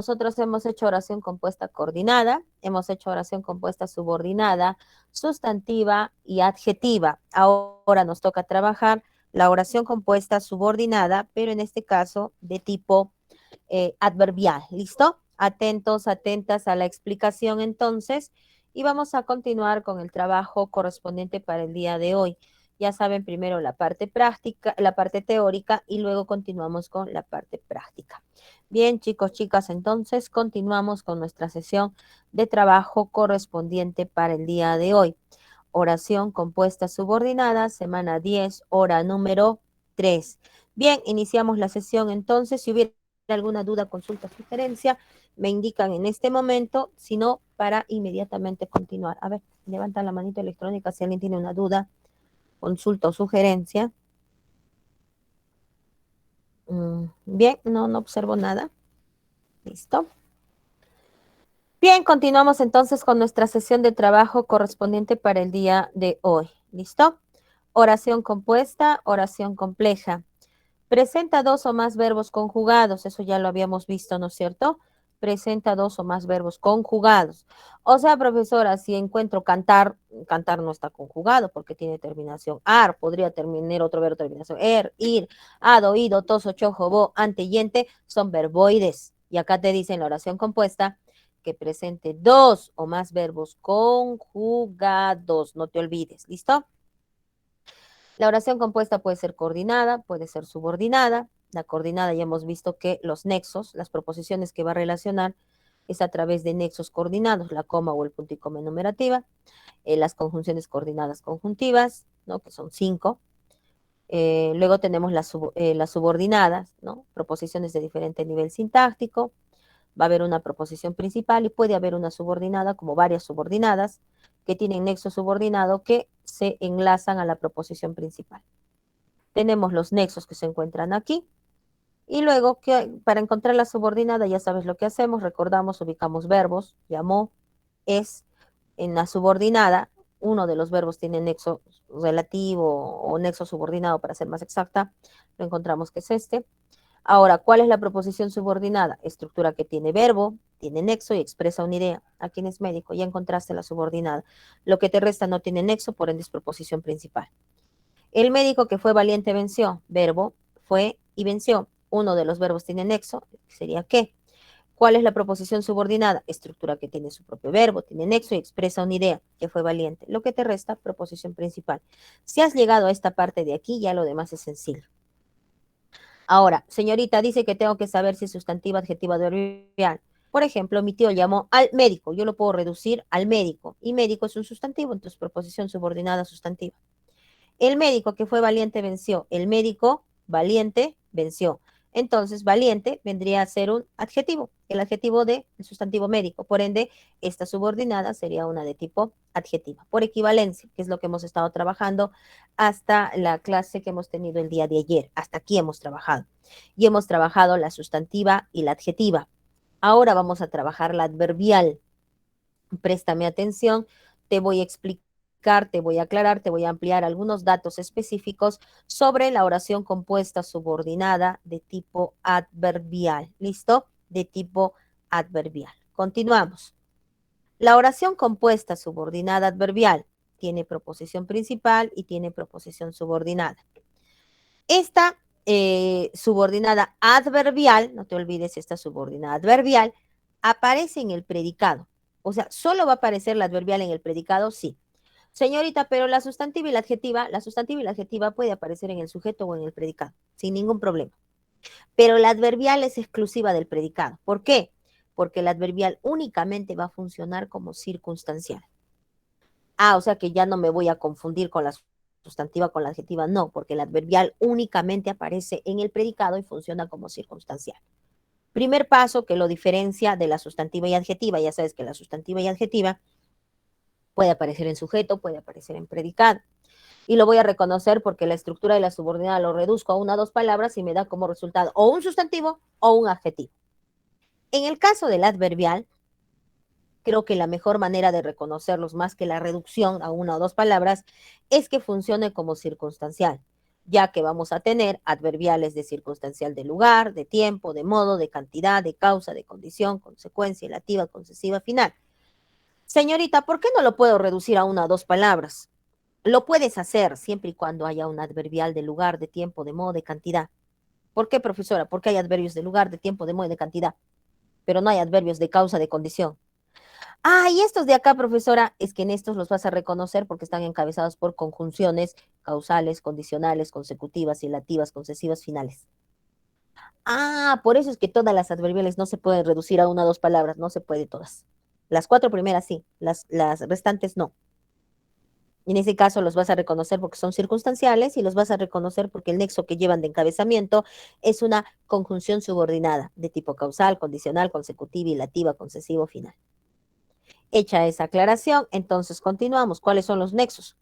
Nosotros hemos hecho oración compuesta coordinada, hemos hecho oración compuesta subordinada, sustantiva y adjetiva. Ahora nos toca trabajar la oración compuesta subordinada, pero en este caso de tipo adverbial. ¿Listo? Atentos, atentas a la explicación entonces y vamos a continuar con el trabajo correspondiente para el día de hoy. Ya saben, primero la parte práctica, la parte teórica y luego continuamos con la parte práctica. Bien, chicos, chicas, entonces continuamos con nuestra sesión de trabajo correspondiente para el día de hoy. Oración compuesta subordinada, semana 10, hora número 3. Bien, iniciamos la sesión entonces. Si hubiera alguna duda, consulta, sugerencia, me indican en este momento, si no, para inmediatamente continuar. A ver, levanta la manito electrónica si alguien tiene una duda, consulta o sugerencia. Bien, no observo nada. Listo. Bien, continuamos entonces con nuestra sesión de trabajo correspondiente para el día de hoy. ¿Listo? Oración compuesta, oración compleja. Presenta dos o más verbos conjugados, eso ya lo habíamos visto, ¿no es cierto? Presenta dos o más verbos conjugados. O sea, profesora, si encuentro cantar, cantar no está conjugado porque tiene terminación ar, podría terminar otro verbo terminación ir, ado, ido, toso, chojo, bo, ante y ente, son verboides. Y acá te dice en la oración compuesta que presente dos o más verbos conjugados, no te olvides, ¿listo? La oración compuesta puede ser coordinada, puede ser subordinada. La coordinada ya hemos visto que los nexos, las proposiciones que va a relacionar, es a través de nexos coordinados, la coma o el punto y coma enumerativa, las conjunciones coordinadas conjuntivas, ¿no? Que son 5. Luego tenemos las subordinadas, ¿no? Proposiciones de diferente nivel sintáctico. Va a haber una proposición principal y puede haber una subordinada, como varias subordinadas, que tienen nexo subordinado que se enlazan a la proposición principal. Tenemos los nexos que se encuentran aquí. Y luego, para encontrar la subordinada, ya sabes lo que hacemos, recordamos, ubicamos verbos, llamó, es, en la subordinada, uno de los verbos tiene nexo relativo o nexo subordinado, para ser más exacta, lo encontramos que es este. Ahora, ¿cuál es la proposición subordinada? Estructura que tiene verbo, tiene nexo y expresa una idea. ¿A quién es médico? Ya encontraste la subordinada. Lo que te resta no tiene nexo, por ende es proposición principal. El médico que fue valiente venció. Verbo, fue y venció. Uno de los verbos tiene nexo, sería ¿qué? ¿Cuál es la proposición subordinada? Estructura que tiene su propio verbo, tiene nexo y expresa una idea, que fue valiente. Lo que te resta, proposición principal. Si has llegado a esta parte de aquí, ya lo demás es sencillo. Ahora, señorita, dice que tengo que saber si es sustantiva, adjetiva, adverbial. Por ejemplo, mi tío llamó al médico. Yo lo puedo reducir al médico. Y médico es un sustantivo, entonces proposición subordinada sustantiva. El médico que fue valiente venció. El médico valiente venció. Entonces, valiente vendría a ser un adjetivo, el adjetivo del sustantivo médico. Por ende, esta subordinada sería una de tipo adjetiva. Por equivalencia, que es lo que hemos estado trabajando hasta la clase que hemos tenido el día de ayer. Hasta aquí hemos trabajado. Y hemos trabajado la sustantiva y la adjetiva. Ahora vamos a trabajar la adverbial. Préstame atención, te voy a explicar, te voy a aclarar, te voy a ampliar algunos datos específicos sobre la oración compuesta subordinada de tipo adverbial. ¿Listo? De tipo adverbial. Continuamos. La oración compuesta subordinada adverbial tiene proposición principal y tiene proposición subordinada. Esta subordinada adverbial, no te olvides, esta subordinada adverbial aparece en el predicado. O sea, solo va a aparecer la adverbial en el predicado, sí. Señorita, pero la sustantiva y la adjetiva puede aparecer en el sujeto o en el predicado, sin ningún problema. Pero la adverbial es exclusiva del predicado. ¿Por qué? Porque la adverbial únicamente va a funcionar como circunstancial. O sea que ya no me voy a confundir con la sustantiva con la adjetiva, no, porque la adverbial únicamente aparece en el predicado y funciona como circunstancial. Primer paso que lo diferencia de la sustantiva y adjetiva. Ya sabes que la sustantiva y adjetiva puede aparecer en sujeto, puede aparecer en predicado. Y lo voy a reconocer porque la estructura de la subordinada lo reduzco a una o dos palabras y me da como resultado o un sustantivo o un adjetivo. En el caso del adverbial, creo que la mejor manera de reconocerlos más que la reducción a una o dos palabras es que funcione como circunstancial. ya que vamos a tener adverbiales de circunstancial de lugar, de tiempo, de modo, de cantidad, de causa, de condición, consecuencia, ilativa, concesiva, final. Señorita, ¿por qué no lo puedo reducir a una o dos palabras? Lo puedes hacer siempre y cuando haya un adverbial de lugar, de tiempo, de modo, de cantidad. ¿Por qué, profesora? Porque hay adverbios de lugar, de tiempo, de modo y de cantidad, pero no hay adverbios de causa, de condición. Ah, y estos de acá, profesora, es que en estos los vas a reconocer porque están encabezados por conjunciones causales, condicionales, consecutivas, ilativas, concesivas, finales. Ah, por eso es que todas las adverbiales no se pueden reducir a una o dos palabras, no se puede todas. Las cuatro primeras sí, las restantes no. En ese caso los vas a reconocer porque son circunstanciales y los vas a reconocer porque el nexo que llevan de encabezamiento es una conjunción subordinada de tipo causal, condicional, consecutiva, ilativa, concesivo, final. Hecha esa aclaración, entonces continuamos. ¿Cuáles son los nexos?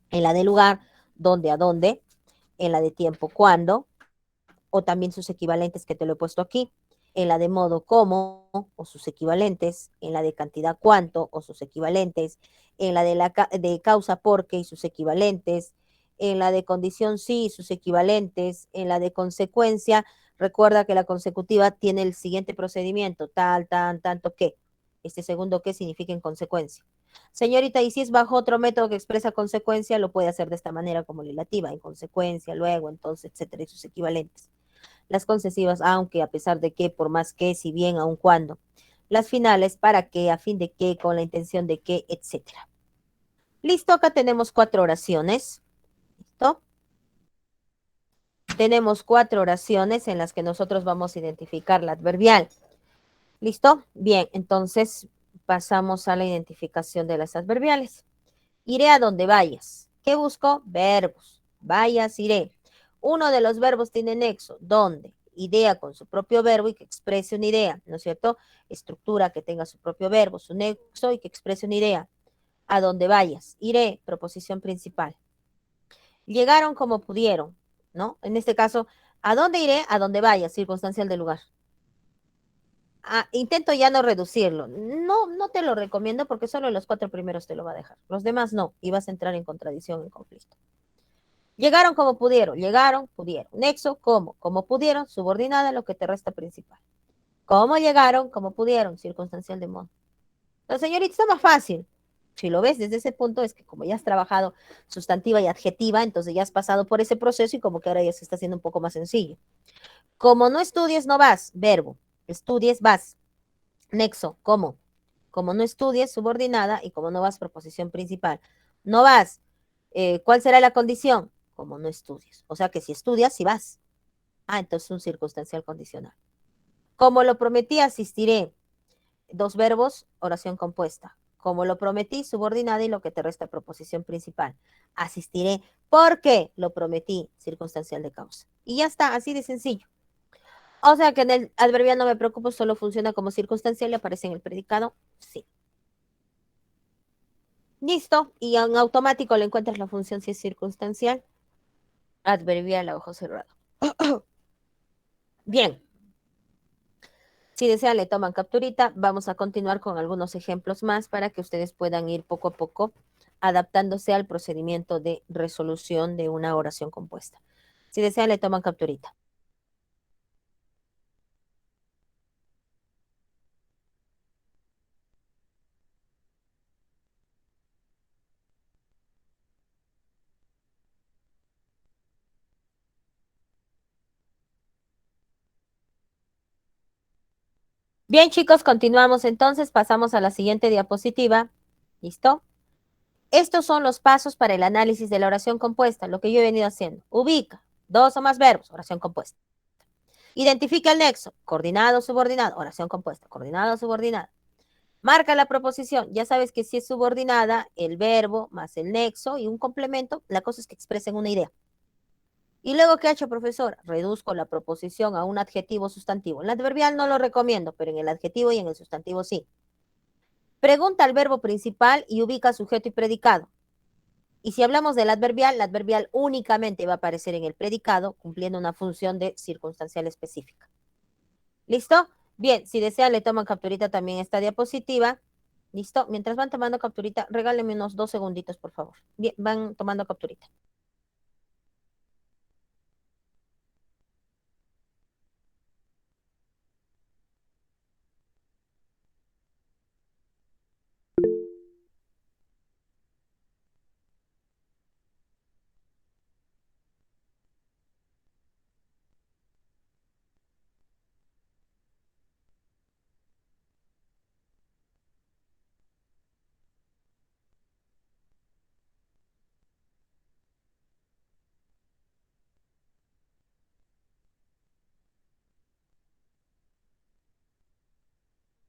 En la de lugar, dónde, a dónde, en la de tiempo, cuándo, o también sus equivalentes que te lo he puesto aquí, en la de modo cómo o sus equivalentes, en la de cantidad cuánto o sus equivalentes, en la de causa porque y sus equivalentes, en la de condición sí y sus equivalentes, en la de consecuencia, recuerda que la consecutiva tiene el siguiente procedimiento, tal, tan, tanto que. Este segundo que significa en consecuencia. Señorita, y si es bajo otro método que expresa consecuencia, lo puede hacer de esta manera como relativa, en consecuencia, luego, entonces, etcétera, y sus equivalentes. Las concesivas, aunque, a pesar de que, por más que, si bien, aun cuando. Las finales, para que, a fin de que, con la intención de que, etcétera. Listo, acá tenemos 4 oraciones. ¿Listo? Tenemos 4 oraciones en las que nosotros vamos a identificar la adverbial. ¿Listo? Bien, entonces pasamos a la identificación de las adverbiales. Iré a donde vayas. ¿Qué busco? Verbos. Vayas, iré. Uno de los verbos tiene nexo. ¿Dónde? Idea con su propio verbo y que exprese una idea, ¿no es cierto? Estructura que tenga su propio verbo, su nexo y que exprese una idea. A donde vayas. Iré, proposición principal. Llegaron como pudieron, ¿no? En este caso, ¿a dónde iré? A donde vayas, circunstancial del lugar. Intento ya no reducirlo. No, no te lo recomiendo porque solo los 4 primeros te lo va a dejar. Los demás no, y vas a entrar en contradicción, en conflicto. Llegaron como pudieron, llegaron, pudieron. Nexo, ¿cómo? Como pudieron, subordinada, lo que te resta principal. ¿Cómo llegaron? Como pudieron, circunstancial de modo. La señorita está más fácil. Si lo ves desde ese punto, es que como ya has trabajado sustantiva y adjetiva, entonces ya has pasado por ese proceso y como que ahora ya se está haciendo un poco más sencillo. Como no estudies, no vas, verbo. Estudies, vas. Nexo, ¿cómo? Como no estudies, subordinada, y como no vas, proposición principal. No vas. ¿Cuál será la condición? Como no estudies. O sea que si estudias, sí vas. Entonces un circunstancial condicional. Como lo prometí, asistiré. 2 verbos, oración compuesta. Como lo prometí, subordinada y lo que te resta, proposición principal. Asistiré porque lo prometí, circunstancial de causa. Y ya está, así de sencillo. O sea que en el adverbial no me preocupo, solo funciona como circunstancial y aparece en el predicado, sí. Listo, y en automático le encuentras la función si es circunstancial, adverbial a ojo cerrado. Bien, si desean le toman capturita, vamos a continuar con algunos ejemplos más para que ustedes puedan ir poco a poco adaptándose al procedimiento de resolución de una oración compuesta. Si desean le toman capturita. Bien, chicos, continuamos entonces, pasamos a la siguiente diapositiva. ¿Listo? Estos son los pasos para el análisis de la oración compuesta, lo que yo he venido haciendo. Ubica 2 o más verbos, oración compuesta. Identifica el nexo, coordinado, subordinado, oración compuesta, coordinado, subordinado. Marca la proposición, ya sabes que si es subordinada, el verbo más el nexo y un complemento, la cosa es que expresen una idea. Y luego, ¿qué ha hecho, profesor? Reduzco la proposición a un adjetivo sustantivo. En la adverbial no lo recomiendo, pero en el adjetivo y en el sustantivo sí. Pregunta al verbo principal y ubica sujeto y predicado. Y si hablamos del adverbial, la adverbial únicamente va a aparecer en el predicado, cumpliendo una función de circunstancial específica. ¿Listo? Bien, si desean, le toman capturita también esta diapositiva. ¿Listo? Mientras van tomando capturita, regálenme unos 2 segunditos, por favor. Bien, van tomando capturita.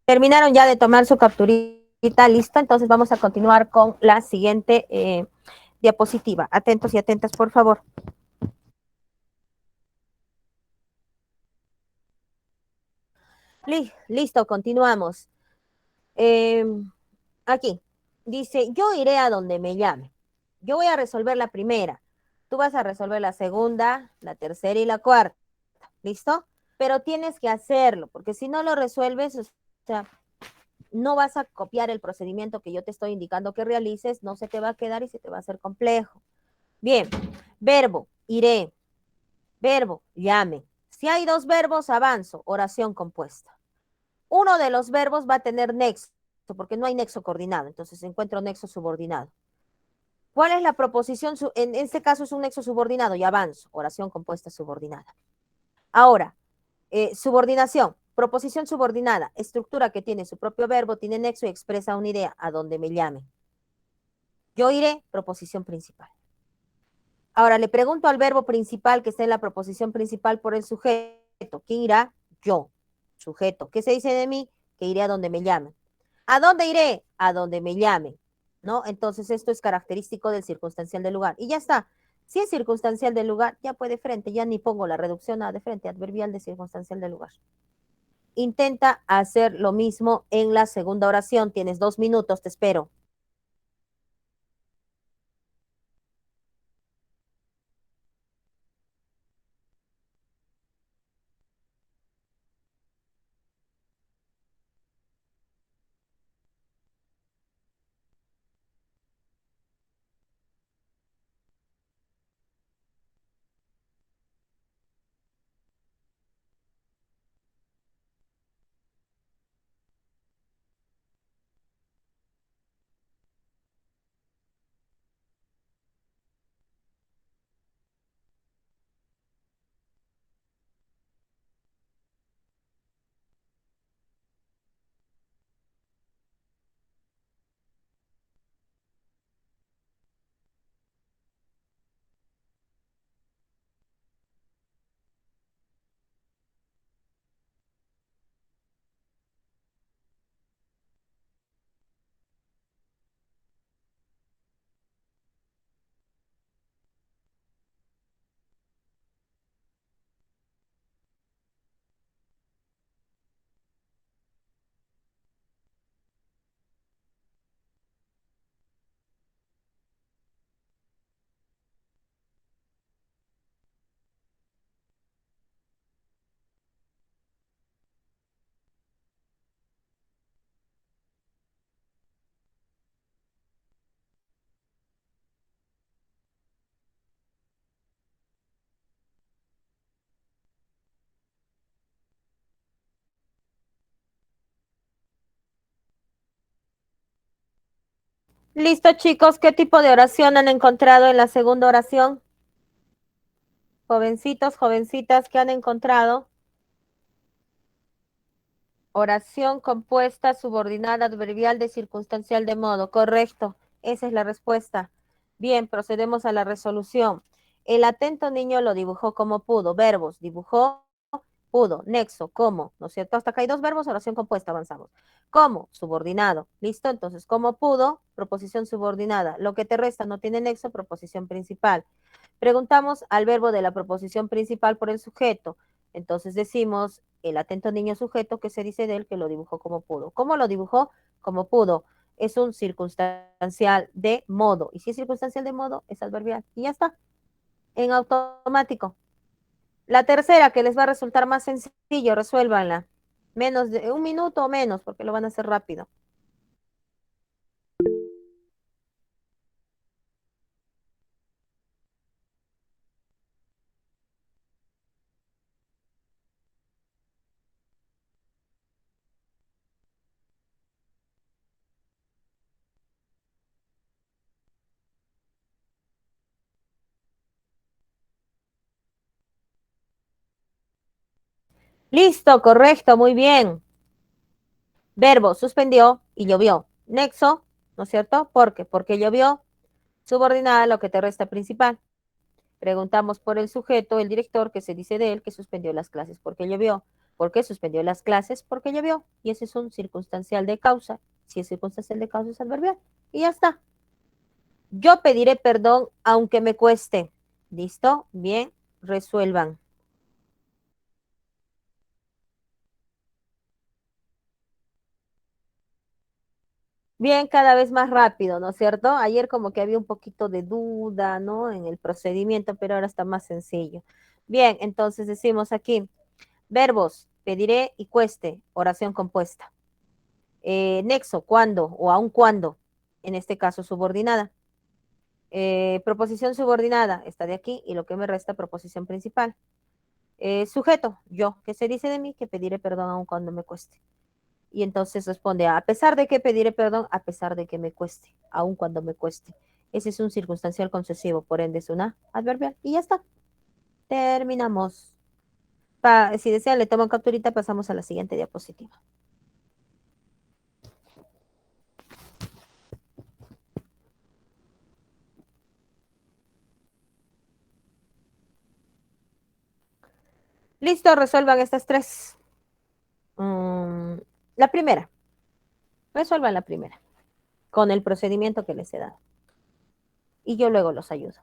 Terminaron ya de tomar su capturita, listo. Entonces vamos a continuar con la siguiente diapositiva. Atentos y atentas, por favor. Listo, continuamos. Eh, Aquí dice, yo iré a donde me llame. Yo voy a resolver la primera. Tú vas a resolver la segunda, la tercera y la cuarta. ¿Listo? Pero tienes que hacerlo, porque si no lo resuelves, o sea, no vas a copiar el procedimiento que yo te estoy indicando que realices, no se te va a quedar y se te va a hacer complejo. Bien, verbo, iré. Verbo, llame. Si hay dos verbos, avanzo, oración compuesta. Uno de los verbos va a tener nexo, porque no hay nexo coordinado, entonces encuentro nexo subordinado. ¿Cuál es la proposición? En este caso es un nexo subordinado y avanzo, oración compuesta subordinada. Ahora, subordinación, proposición subordinada, estructura que tiene su propio verbo, tiene nexo y expresa una idea, a donde me llame. Yo iré, proposición principal. Ahora le pregunto al verbo principal que está en la proposición principal por el sujeto. ¿Quién irá? Yo. Sujeto. ¿Qué se dice de mí? Que iré a donde me llamen. ¿A dónde iré? A donde me llamen. ¿No? Entonces esto es característico del circunstancial del lugar. Y ya está. Si es circunstancial del lugar, ya puede frente. Ya ni pongo la reducción a de frente, adverbial de circunstancial del lugar. Intenta hacer lo mismo en la segunda oración. Tienes 2 minutos, te espero. Listo, chicos. ¿Qué tipo de oración han encontrado en la segunda oración? Jovencitos, jovencitas, ¿qué han encontrado? Oración compuesta, subordinada, adverbial de circunstancial de modo. Correcto. Esa es la respuesta. Bien, procedemos a la resolución. El atento niño lo dibujó como pudo. Verbos, dibujó, pudo. Nexo, cómo, ¿no es cierto? Hasta acá hay dos verbos, oración compuesta, avanzamos. ¿Cómo? Subordinado. ¿Listo? Entonces, ¿cómo pudo? Proposición subordinada. Lo que te resta no tiene nexo, proposición principal. Preguntamos al verbo de la proposición principal por el sujeto. Entonces decimos el atento niño sujeto que se dice de él que lo dibujó como pudo. ¿Cómo lo dibujó? Como pudo. Es un circunstancial de modo. Y si es circunstancial de modo, es adverbial. Y ya está, en automático. La tercera, que les va a resultar más sencillo, resuélvanla. Menos de 1 minuto o menos, porque lo van a hacer rápido. Listo, correcto, muy bien. Verbo, suspendió y llovió. Nexo, ¿no es cierto? ¿Por qué? Porque llovió. Subordinada a lo que te resta principal. Preguntamos por el sujeto, el director, que se dice de él que suspendió las clases porque llovió. ¿Por qué suspendió las clases? Porque llovió. Y ese es un circunstancial de causa. Si es circunstancial de causa es adverbial. Y ya está. Yo pediré perdón aunque me cueste. ¿Listo? Bien, resuelvan. Bien, cada vez más rápido, ¿no es cierto? Ayer como que había un poquito de duda, ¿no? En el procedimiento, pero ahora está más sencillo. Bien, entonces decimos aquí, verbos, pediré y cueste, oración compuesta. Nexo, cuándo o aun cuándo, en este caso subordinada. Proposición subordinada, está de aquí, y lo que me resta, proposición principal. Sujeto, yo, que se dice de mí que pediré perdón aun cuando me cueste. Y entonces responde, a pesar de que pediré perdón, a pesar de que me cueste, aun cuando me cueste. Ese es un circunstancial concesivo, por ende es una adverbial. Y ya está. Terminamos. Si desean, le toman capturita, pasamos a la siguiente diapositiva. Listo, resuelvan estas tres. Mm, la primera, resuelvan la primera, con el procedimiento que les he dado. Y yo luego los ayudo.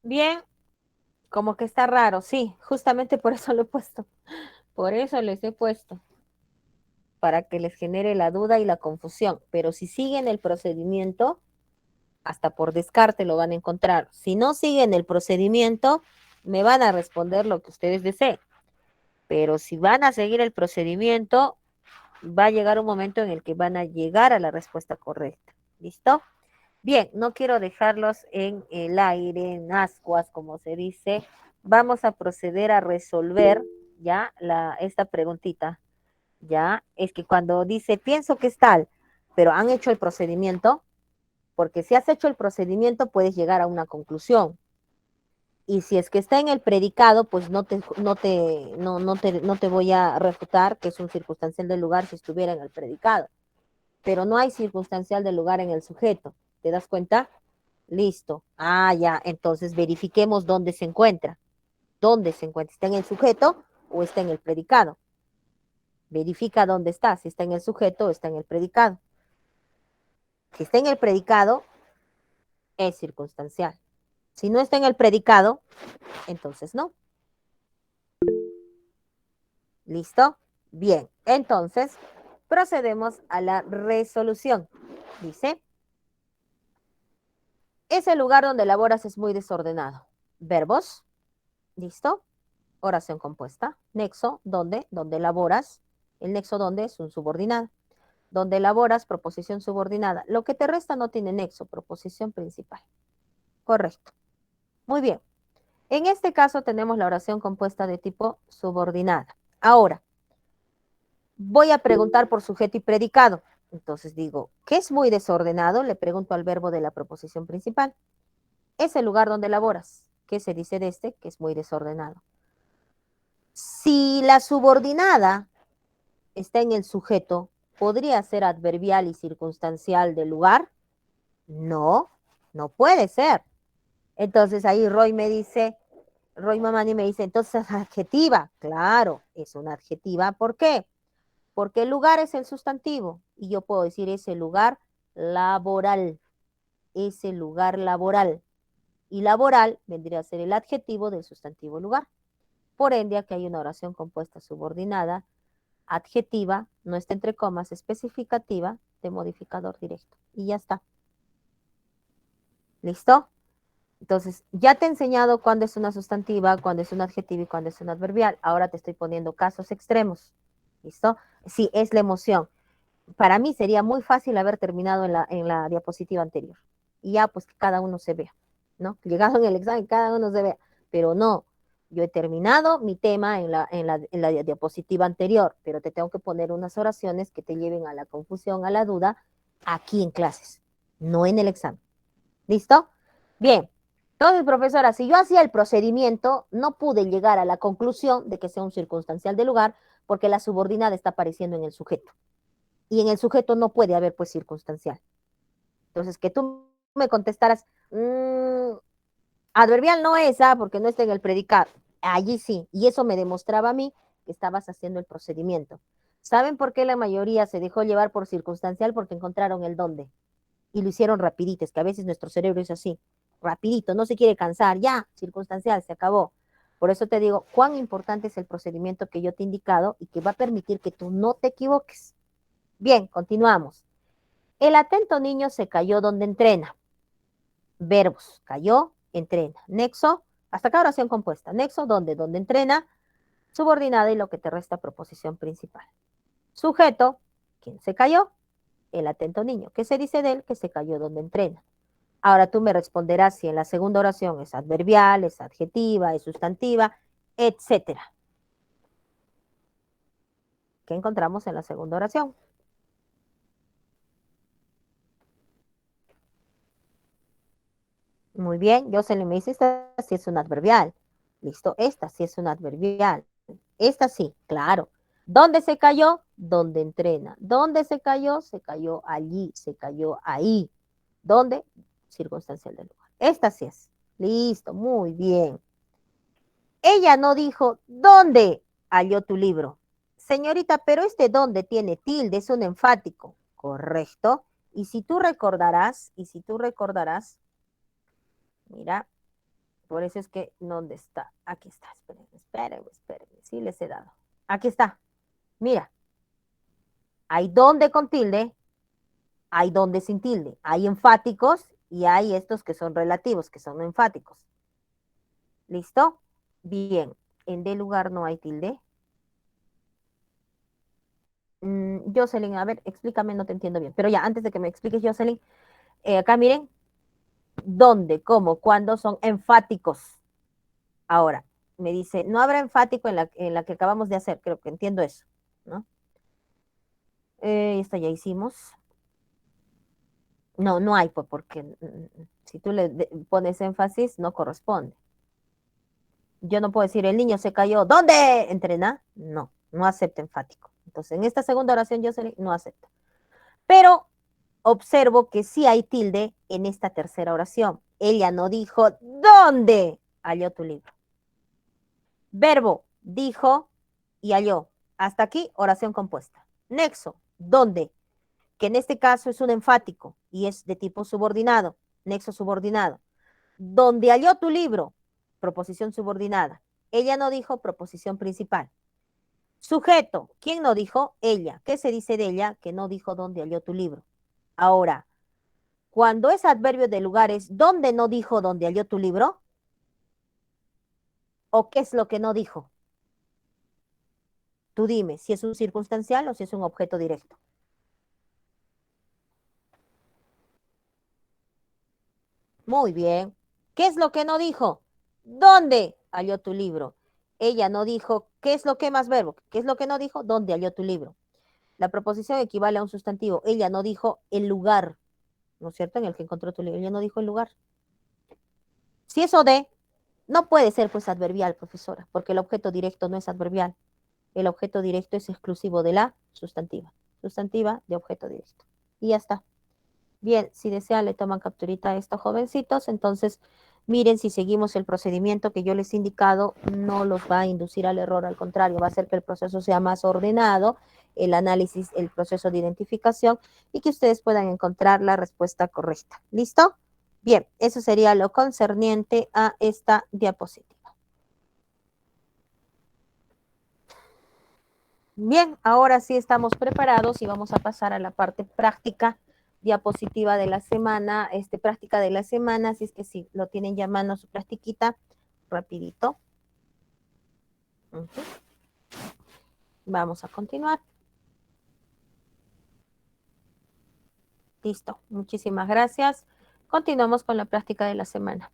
Bien, como que está raro, sí, justamente por eso lo he puesto. Por eso les he puesto, para que les genere la duda y la confusión. Pero si siguen el procedimiento, hasta por descarte lo van a encontrar. Si no siguen el procedimiento, me van a responder lo que ustedes deseen. Pero si van a seguir el procedimiento, va a llegar un momento en el que van a llegar a la respuesta correcta. ¿Listo? Bien, no quiero dejarlos en el aire, en ascuas, como se dice. Vamos a proceder a resolver ya esta preguntita. Ya, es que cuando dice, pienso que es tal, pero han hecho el procedimiento, porque si has hecho el procedimiento puedes llegar a una conclusión. Y si es que está en el predicado, pues no te voy a refutar que es un circunstancial del lugar si estuviera en el predicado. Pero no hay circunstancial del lugar en el sujeto. ¿Te das cuenta? Listo. Ah, ya. Entonces verifiquemos dónde se encuentra. ¿Dónde se encuentra? ¿Está en el sujeto o está en el predicado? Verifica dónde está, si está en el sujeto o está en el predicado. Si está en el predicado, es circunstancial. Si no está en el predicado, entonces no. ¿Listo? Bien, entonces procedemos a la resolución. Dice, ese lugar donde laboras es muy desordenado. Verbos, ¿listo? Oración compuesta. Nexo, ¿dónde? ¿Dónde laboras? El nexo ¿dónde? Es un subordinado. Donde laboras, proposición subordinada. Lo que te resta no tiene nexo, proposición principal. Correcto. Muy bien. En este caso tenemos la oración compuesta de tipo subordinada. Ahora, voy a preguntar por sujeto y predicado. Entonces digo, ¿qué es muy desordenado? Le pregunto al verbo de la proposición principal. Es el lugar donde laboras. ¿Qué se dice de este? Que es muy desordenado. Si la subordinada está en el sujeto, ¿podría ser adverbial y circunstancial del lugar? No, no puede ser. Entonces ahí Roy Mamani me dice, entonces es adjetiva. Claro, es una adjetiva. ¿Por qué? Porque el lugar es el sustantivo y yo puedo decir ese lugar laboral, ese lugar laboral. Y laboral vendría a ser el adjetivo del sustantivo lugar. Por ende, aquí hay una oración compuesta subordinada, adjetiva, no está entre comas, especificativa, de modificador directo. Y ya está. ¿Listo? Entonces, ya te he enseñado cuándo es una sustantiva, cuándo es un adjetivo y cuándo es un adverbial. Ahora te estoy poniendo casos extremos. ¿Listo? Sí, es la emoción. Para mí sería muy fácil haber terminado en la diapositiva anterior. Y ya, pues que cada uno se vea, ¿no? Llegado en el examen, cada uno se vea. Pero no, yo he terminado mi tema en la diapositiva anterior, pero te tengo que poner unas oraciones que te lleven a la confusión, a la duda, aquí en clases, no en el examen. ¿Listo? Bien. Entonces, profesora, si yo hacía el procedimiento, no pude llegar a la conclusión de que sea un circunstancial de lugar porque la subordinada está apareciendo en el sujeto. Y en el sujeto no puede haber pues circunstancial. Entonces, que tú me contestaras, adverbial no es, porque no está en el predicado. Allí sí. Y eso me demostraba a mí que estabas haciendo el procedimiento. ¿Saben por qué la mayoría se dejó llevar por circunstancial? Porque encontraron el dónde. Y lo hicieron rapidito. Es que a veces nuestro cerebro es así. Rapidito, no se quiere cansar. Ya, circunstancial, se acabó. Por eso te digo, cuán importante es el procedimiento que yo te he indicado y que va a permitir que tú no te equivoques. Bien, continuamos. El atento niño se cayó donde entrena. Verbos, cayó, entrena. Nexo, hasta acá oración compuesta. Nexo, donde entrena, subordinada y lo que te resta proposición principal. Sujeto, ¿quién se cayó? El atento niño. ¿Qué se dice de él? Que se cayó donde entrena. Ahora tú me responderás si en la segunda oración es adverbial, es adjetiva, es sustantiva, etcétera. ¿Qué encontramos en la segunda oración? Muy bien, Jocelyn me dice, esta sí es un adverbial. Listo, esta sí es un adverbial. Esta sí, claro. ¿Dónde se cayó? Donde entrena. ¿Dónde se cayó? Se cayó allí, se cayó ahí. ¿Dónde? Circunstancial del lugar. Esta sí es. Listo, muy bien. Ella no dijo, ¿dónde halló tu libro? Señorita, pero este dónde tiene tilde, es un enfático. Correcto. Y si tú recordarás, mira, por eso es que, ¿dónde está? Aquí está, espérenme, sí les he dado. Aquí está, mira, hay donde con tilde, hay donde sin tilde, hay enfáticos y hay estos que son relativos, que son no enfáticos. ¿Listo? Bien, en de lugar no hay tilde. Jocelyn, a ver, explícame, no te entiendo bien. Pero ya, antes de que me expliques, Jocelyn, acá miren, ¿dónde, cómo, cuándo son enfáticos? Ahora, me dice, no habrá enfático en la que acabamos de hacer, creo que entiendo eso, ¿no? Esta ya hicimos. No, no hay, pues, porque si tú pones énfasis, no corresponde. Yo no puedo decir, el niño se cayó. ¿Dónde entrena? No, no acepta enfático. Entonces, en esta segunda oración, yo no acepto. Pero observo que sí hay tilde en esta tercera oración. Ella no dijo, ¿dónde halló tu libro? Verbo, dijo y halló. Hasta aquí, oración compuesta. Nexo, ¿dónde? Que en este caso es un enfático y es de tipo subordinado, nexo subordinado. Donde halló tu libro, proposición subordinada. Ella no dijo proposición principal. Sujeto, ¿quién no dijo? Ella. ¿Qué se dice de ella? Que no dijo dónde halló tu libro. Ahora, cuando es adverbio de lugares, ¿dónde no dijo dónde halló tu libro? ¿O qué es lo que no dijo? Tú dime si es un circunstancial o si es un objeto directo. Muy bien. ¿Qué es lo que no dijo? ¿Dónde halló tu libro? Ella no dijo, ¿qué es lo que más verbo? ¿Qué es lo que no dijo? ¿Dónde halló tu libro? La proposición equivale a un sustantivo. Ella no dijo el lugar, ¿no es cierto? En el que encontró tu libro. Ella no dijo el lugar. Si eso de, no puede ser pues adverbial, profesora, porque el objeto directo no es adverbial. El objeto directo es exclusivo de la sustantiva. Sustantiva de objeto directo. Y ya está. Bien, si desean, le toman capturita a estos jovencitos. Entonces, miren, si seguimos el procedimiento que yo les he indicado, no los va a inducir al error, al contrario, va a hacer que el proceso sea más ordenado, el análisis, el proceso de identificación y que ustedes puedan encontrar la respuesta correcta. ¿Listo? Bien, eso sería lo concerniente a esta diapositiva. Bien, ahora sí estamos preparados y vamos a pasar a la parte práctica, diapositiva de la semana, práctica de la semana, así es que si lo tienen ya a mano su plastiquita, rapidito. Vamos a continuar. Listo, muchísimas gracias. Continuamos con la práctica de la semana.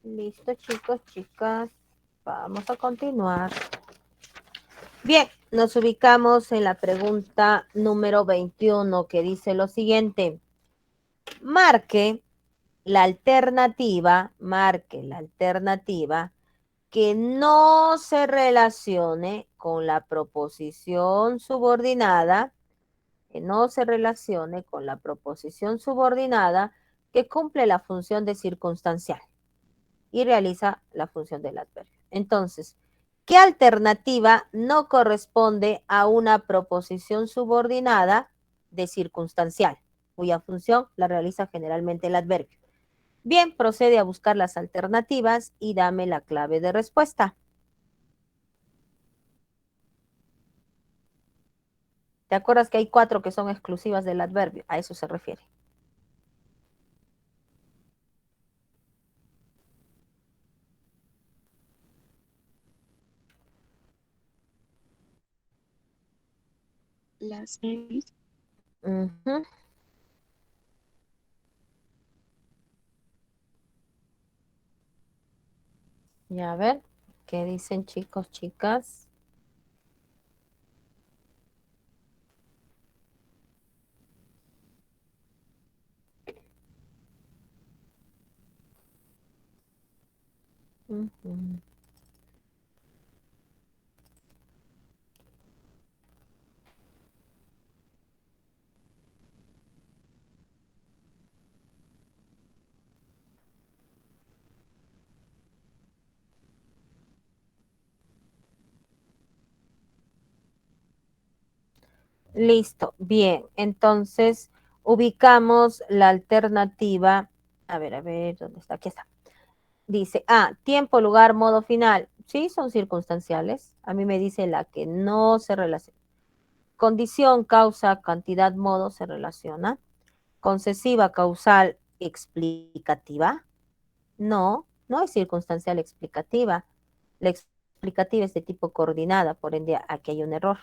Listo, chicos, chicas. Vamos a continuar. Bien, nos ubicamos en la pregunta número 21 que dice lo siguiente. Marque la alternativa que no se relacione con la proposición subordinada, que no se relacione con la proposición subordinada que cumple la función de circunstancial y realiza la función del adverbio. Entonces, ¿qué alternativa no corresponde a una proposición subordinada de circunstancial, cuya función la realiza generalmente el adverbio? Bien, procede a buscar las alternativas y dame la clave de respuesta. ¿Te acuerdas que hay 4 que son exclusivas del adverbio? A eso se refiere. Las 6. Y a ver, ¿qué dicen chicos, chicas? Listo, bien. Entonces, ubicamos la alternativa. A ver, ¿dónde está? Aquí está. Dice, tiempo, lugar, modo final. Sí, son circunstanciales. A mí me dice la que no se relaciona. Condición, causa, cantidad, modo se relaciona. Concesiva, causal, explicativa. No, no es circunstancial explicativa. La explicativa es de tipo coordinada, por ende aquí hay un error.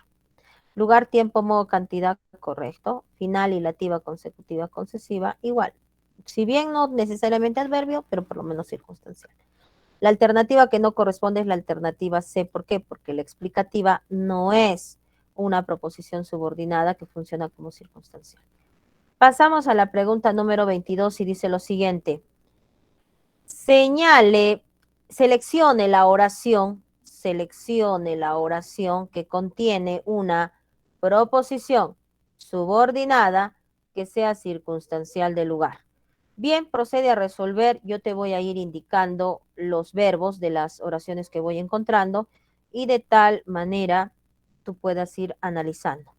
Lugar, tiempo, modo, cantidad, correcto. Final, ilativa, consecutiva, concesiva, igual. Si bien no necesariamente adverbio, pero por lo menos circunstancial. La alternativa que no corresponde es la alternativa C. ¿Por qué? Porque la explicativa no es una proposición subordinada que funciona como circunstancial. Pasamos a la pregunta número 22 y dice lo siguiente. Seleccione la oración que contiene una proposición subordinada que sea circunstancial del lugar. Bien, procede a resolver. Yo te voy a ir indicando los verbos de las oraciones que voy encontrando y de tal manera tú puedas ir analizando.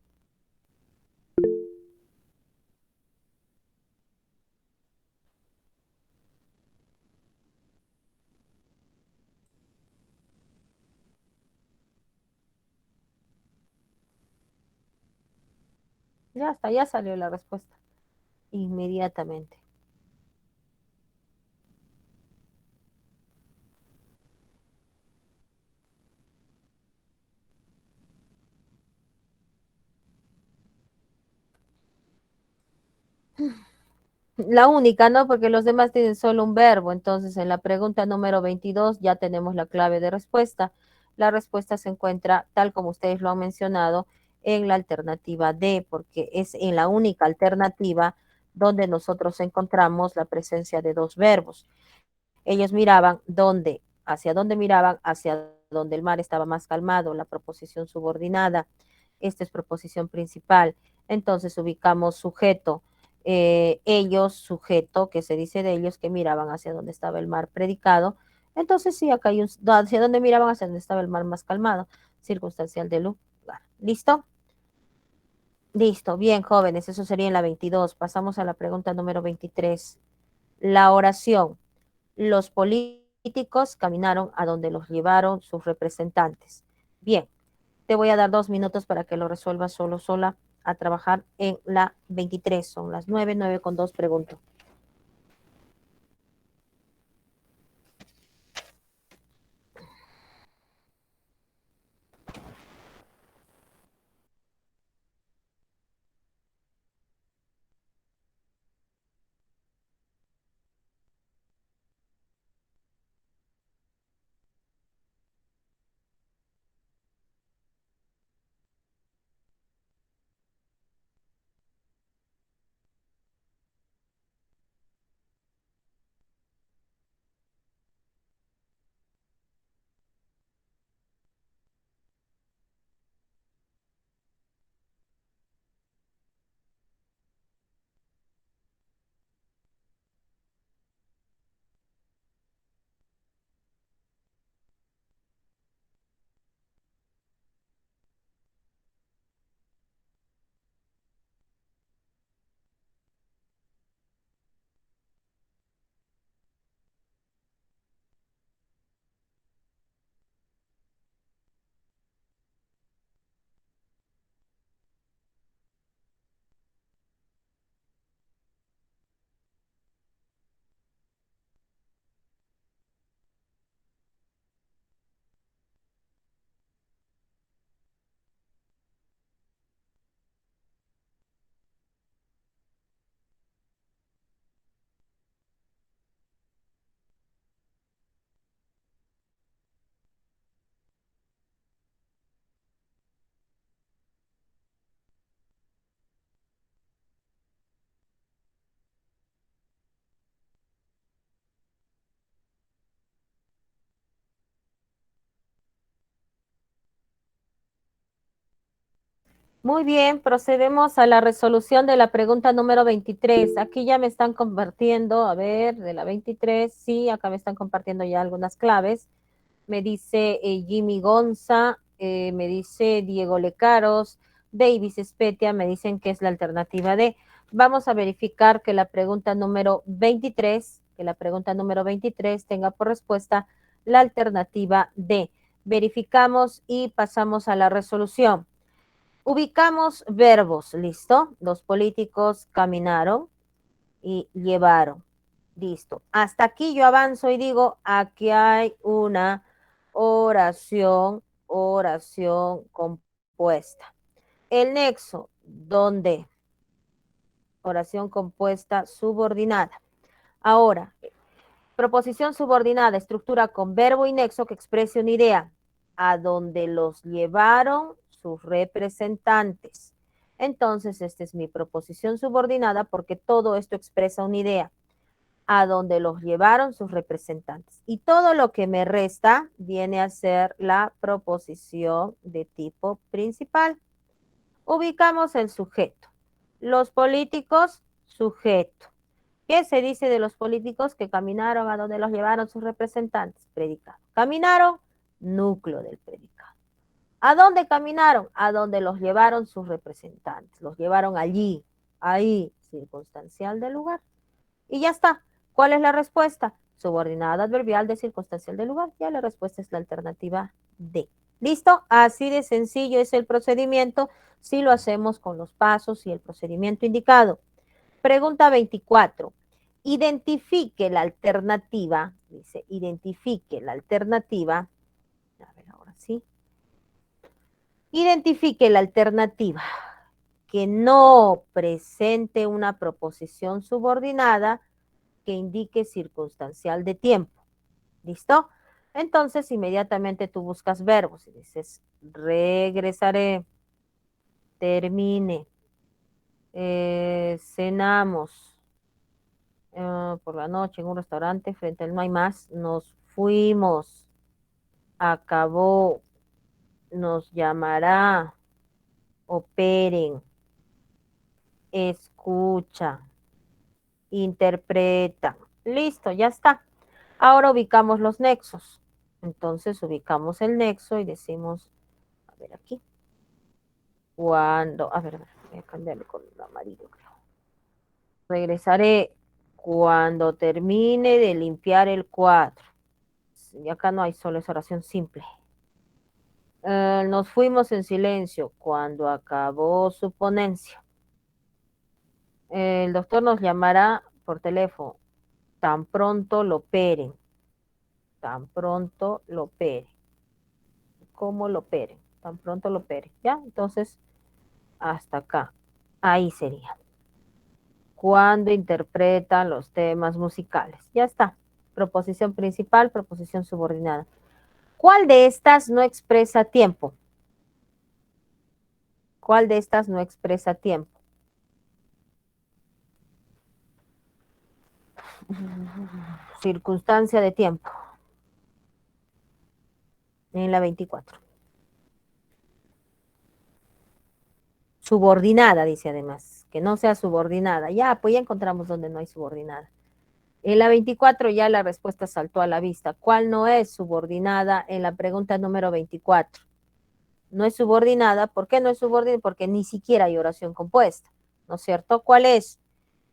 Ya está, ya salió la respuesta inmediatamente. La única, ¿no? Porque los demás tienen solo un verbo. Entonces, en la pregunta número 22 ya tenemos la clave de respuesta. La respuesta se encuentra, tal como ustedes lo han mencionado, en la alternativa D, porque es en la única alternativa donde nosotros encontramos la presencia de dos verbos. Ellos miraban dónde miraban, hacia donde el mar estaba más calmado, la proposición subordinada. Esta es proposición principal. Entonces ubicamos sujeto, ellos, sujeto, que se dice de ellos que miraban hacia donde estaba el mar predicado. Entonces sí, acá hay hacia donde miraban, hacia donde estaba el mar más calmado, circunstancial del lugar. ¿Listo? Listo, bien, jóvenes, eso sería en la 22. Pasamos a la pregunta número 23. La oración. Los políticos caminaron a donde los llevaron sus representantes. Bien, te voy a dar 2 minutos para que lo resuelvas solo, sola, a trabajar en la 23. Son las 9:02 pregunto. Muy bien, procedemos a la resolución de la pregunta número 23. Aquí ya me están compartiendo, a ver, de la 23, sí, acá me están compartiendo ya algunas claves. Me dice Jimmy Gonza, me dice Diego Lecaros, Davis Espetia, me dicen que es la alternativa D. Vamos a verificar que la pregunta número 23, tenga por respuesta la alternativa D. Verificamos y pasamos a la resolución. Ubicamos verbos, ¿listo? Los políticos caminaron y llevaron. Listo. Hasta aquí yo avanzo y digo, aquí hay una oración compuesta. El nexo, ¿dónde? Oración compuesta subordinada. Ahora, proposición subordinada, estructura con verbo y nexo que exprese una idea, a donde los llevaron sus representantes. Entonces, esta es mi proposición subordinada porque todo esto expresa una idea, a donde los llevaron sus representantes. Y todo lo que me resta viene a ser la proposición de tipo principal. Ubicamos el sujeto. Los políticos, sujeto. ¿Qué se dice de los políticos que caminaron a donde los llevaron sus representantes? Predicado. Caminaron, núcleo del predicado. ¿A dónde caminaron? A donde los llevaron sus representantes. Los llevaron allí, ahí, circunstancial del lugar. Y ya está. ¿Cuál es la respuesta? Subordinada adverbial de circunstancial del lugar. Ya la respuesta es la alternativa D. ¿Listo? Así de sencillo es el procedimiento si lo hacemos con los pasos y el procedimiento indicado. Pregunta 24. Identifique la alternativa, dice, identifique la alternativa. A ver, ahora sí. Identifique la alternativa que no presente una proposición subordinada que indique circunstancial de tiempo. ¿Listo? Entonces, inmediatamente tú buscas verbos y dices, regresaré, termine, cenamos por la noche en un restaurante, frente al no hay más, nos fuimos, acabó, nos llamará, operen, escucha, interpreta. Listo, ya está. Ahora ubicamos los nexos. Entonces ubicamos el nexo y decimos, a ver aquí, cuando, a ver, voy a cambiarle con amarillo, creo. Regresaré cuando termine de limpiar el cuadro. Y acá no hay solo, es oración simple. Nos fuimos en silencio cuando acabó su ponencia. El doctor nos llamará por teléfono tan pronto lo operen, tan pronto lo opere. ¿Cómo lo opere? Tan pronto lo opere. ¿Ya? Entonces, hasta acá. Ahí sería. Cuando interpretan los temas musicales. Ya está. Proposición principal, proposición subordinada. ¿Cuál de estas no expresa tiempo? ¿Cuál de estas no expresa tiempo? Circunstancia de tiempo. En la 24. Subordinada, dice además. Que no sea subordinada. Ya, pues ya encontramos donde no hay subordinada. En la 24 ya la respuesta saltó a la vista. ¿Cuál no es subordinada en la pregunta número 24? No es subordinada. ¿Por qué no es subordinada? Porque ni siquiera hay oración compuesta, ¿no es cierto? ¿Cuál es?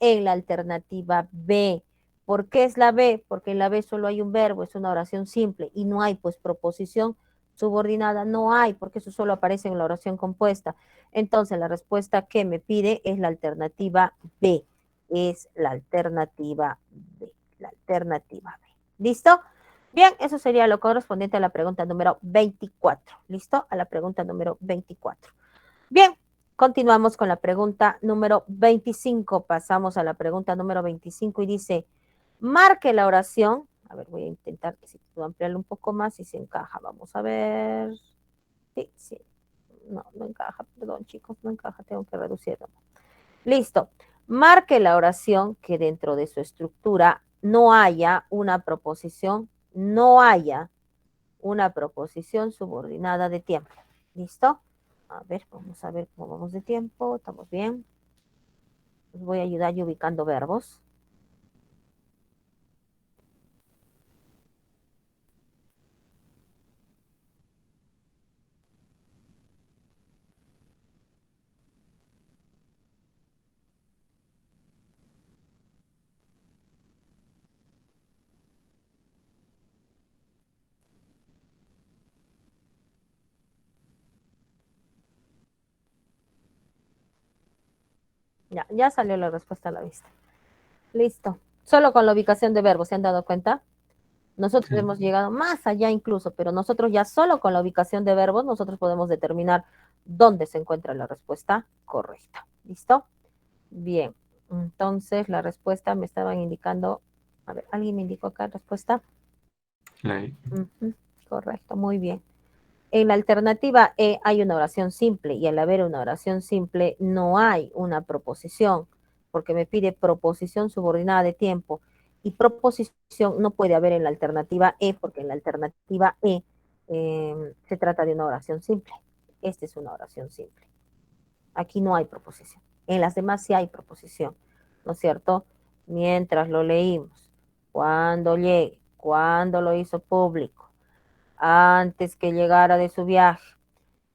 En la alternativa B. ¿Por qué es la B? Porque en la B solo hay un verbo, es una oración simple y no hay pues proposición subordinada, no hay, porque eso solo aparece en la oración compuesta. Entonces la respuesta que me pide es la alternativa B, es la alternativa B, la alternativa B. ¿Listo? Bien, eso sería lo correspondiente a la pregunta número 24. ¿Listo? A la pregunta número 24. Bien, continuamos con la pregunta número 25. Pasamos a la pregunta número 25 y dice, marque la oración. A ver, voy a intentar que si puedo ampliarlo un poco más y si encaja. Vamos a ver. Sí, sí. No, no encaja. Perdón, chicos, no encaja. Tengo que reducirlo. Listo. Marque la oración que dentro de su estructura no haya una proposición, no haya una proposición subordinada de tiempo. ¿Listo? A ver cómo vamos de tiempo. ¿Estamos bien? Les voy a ayudar yo ubicando verbos. Ya, ya salió la respuesta a la vista. Listo. Solo con la ubicación de verbos, ¿se han dado cuenta? Nosotros hemos llegado más allá incluso, pero nosotros ya solo con la ubicación de verbos, nosotros podemos determinar dónde se encuentra la respuesta correcta. ¿Listo? Bien. Entonces, la respuesta me estaban indicando, a ver, ¿alguien me indicó acá respuesta? Correcto, muy bien. En la alternativa E hay una oración simple y al haber una oración simple no hay una proposición, porque me pide proposición subordinada de tiempo y proposición no puede haber en la alternativa E porque en la alternativa E se trata de una oración simple. Esta es una oración simple. Aquí no hay proposición. En las demás sí hay proposición, ¿no es cierto? Mientras lo leímos, cuando llegue, cuando lo hizo público, antes que llegara de su viaje.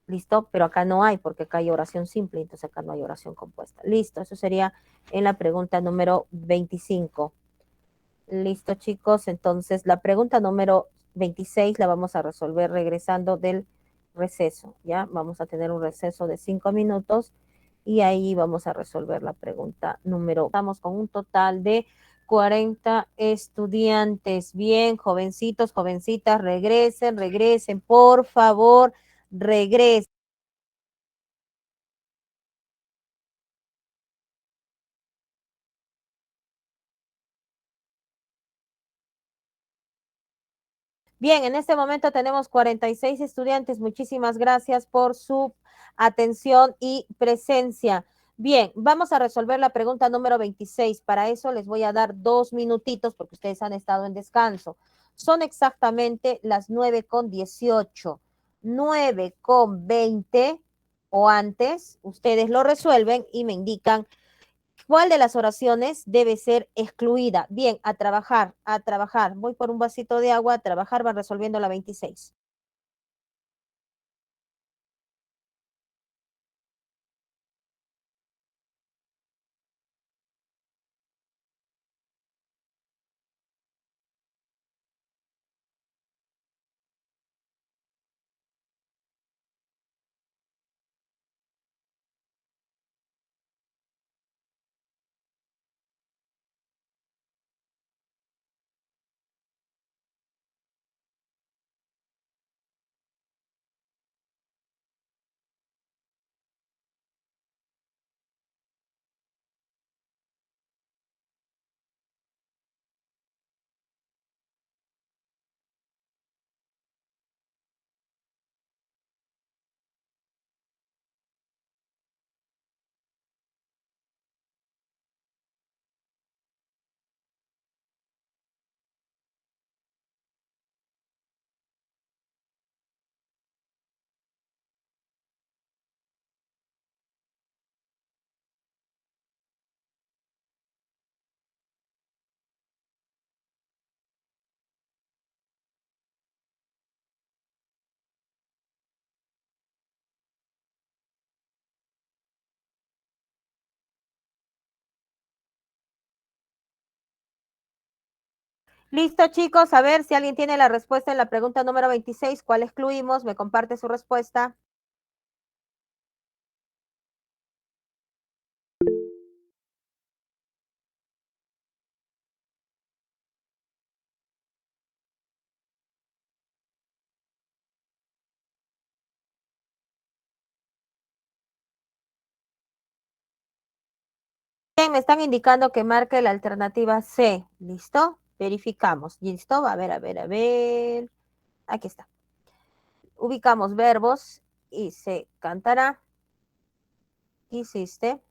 ¿Listo? Pero acá no hay, porque acá hay oración simple, entonces acá no hay oración compuesta. Listo, eso sería en la pregunta número 25. Listo, chicos. Entonces, la pregunta número 26 la vamos a resolver regresando del receso, ¿ya? Vamos a tener un receso de 5 minutos y ahí vamos a resolver la pregunta número. Estamos con un total de 40 estudiantes. Bien, jovencitos, jovencitas, regresen, regresen, por favor, regresen. Bien, en este momento tenemos 46 estudiantes. Muchísimas gracias por su atención y presencia. Bien, vamos a resolver la pregunta número 26. Para eso les voy a dar 2 minutitos porque ustedes han estado en descanso. Son exactamente las 9:18. 9:20 o antes, ustedes lo resuelven y me indican cuál de las oraciones debe ser excluida. Bien, a trabajar, a trabajar. Voy por un vasito de agua, a trabajar, van resolviendo la 26. Listo, chicos, a ver si alguien tiene la respuesta en la pregunta número 26. ¿Cuál excluimos? Me comparte su respuesta. Bien, me están indicando que marque la alternativa C. ¿Listo? Verificamos. ¿Listo? A ver, a ver, a ver. Aquí está. Ubicamos verbos y se cantará. Hiciste,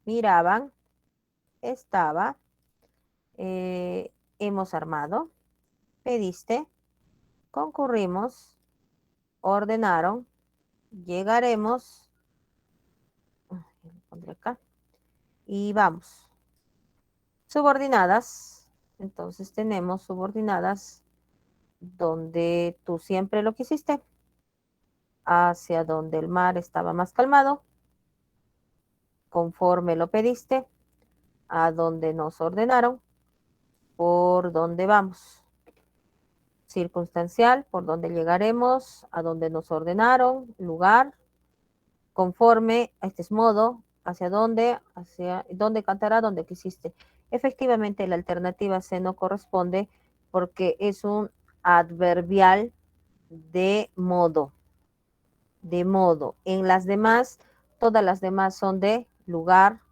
miraban, estaba, hemos armado, pediste, concurrimos, ordenaron, llegaremos, pondré acá, y vamos. Subordinadas, entonces tenemos subordinadas donde tú siempre lo quisiste, hacia donde el mar estaba más calmado, conforme lo pediste, a donde nos ordenaron, por donde vamos. Circunstancial, por donde llegaremos, a donde nos ordenaron, lugar, conforme, este es modo, hacia dónde cantará, donde quisiste. Efectivamente, la alternativa C no corresponde porque es un adverbial de modo, de modo. En las demás, todas las demás son de lugar,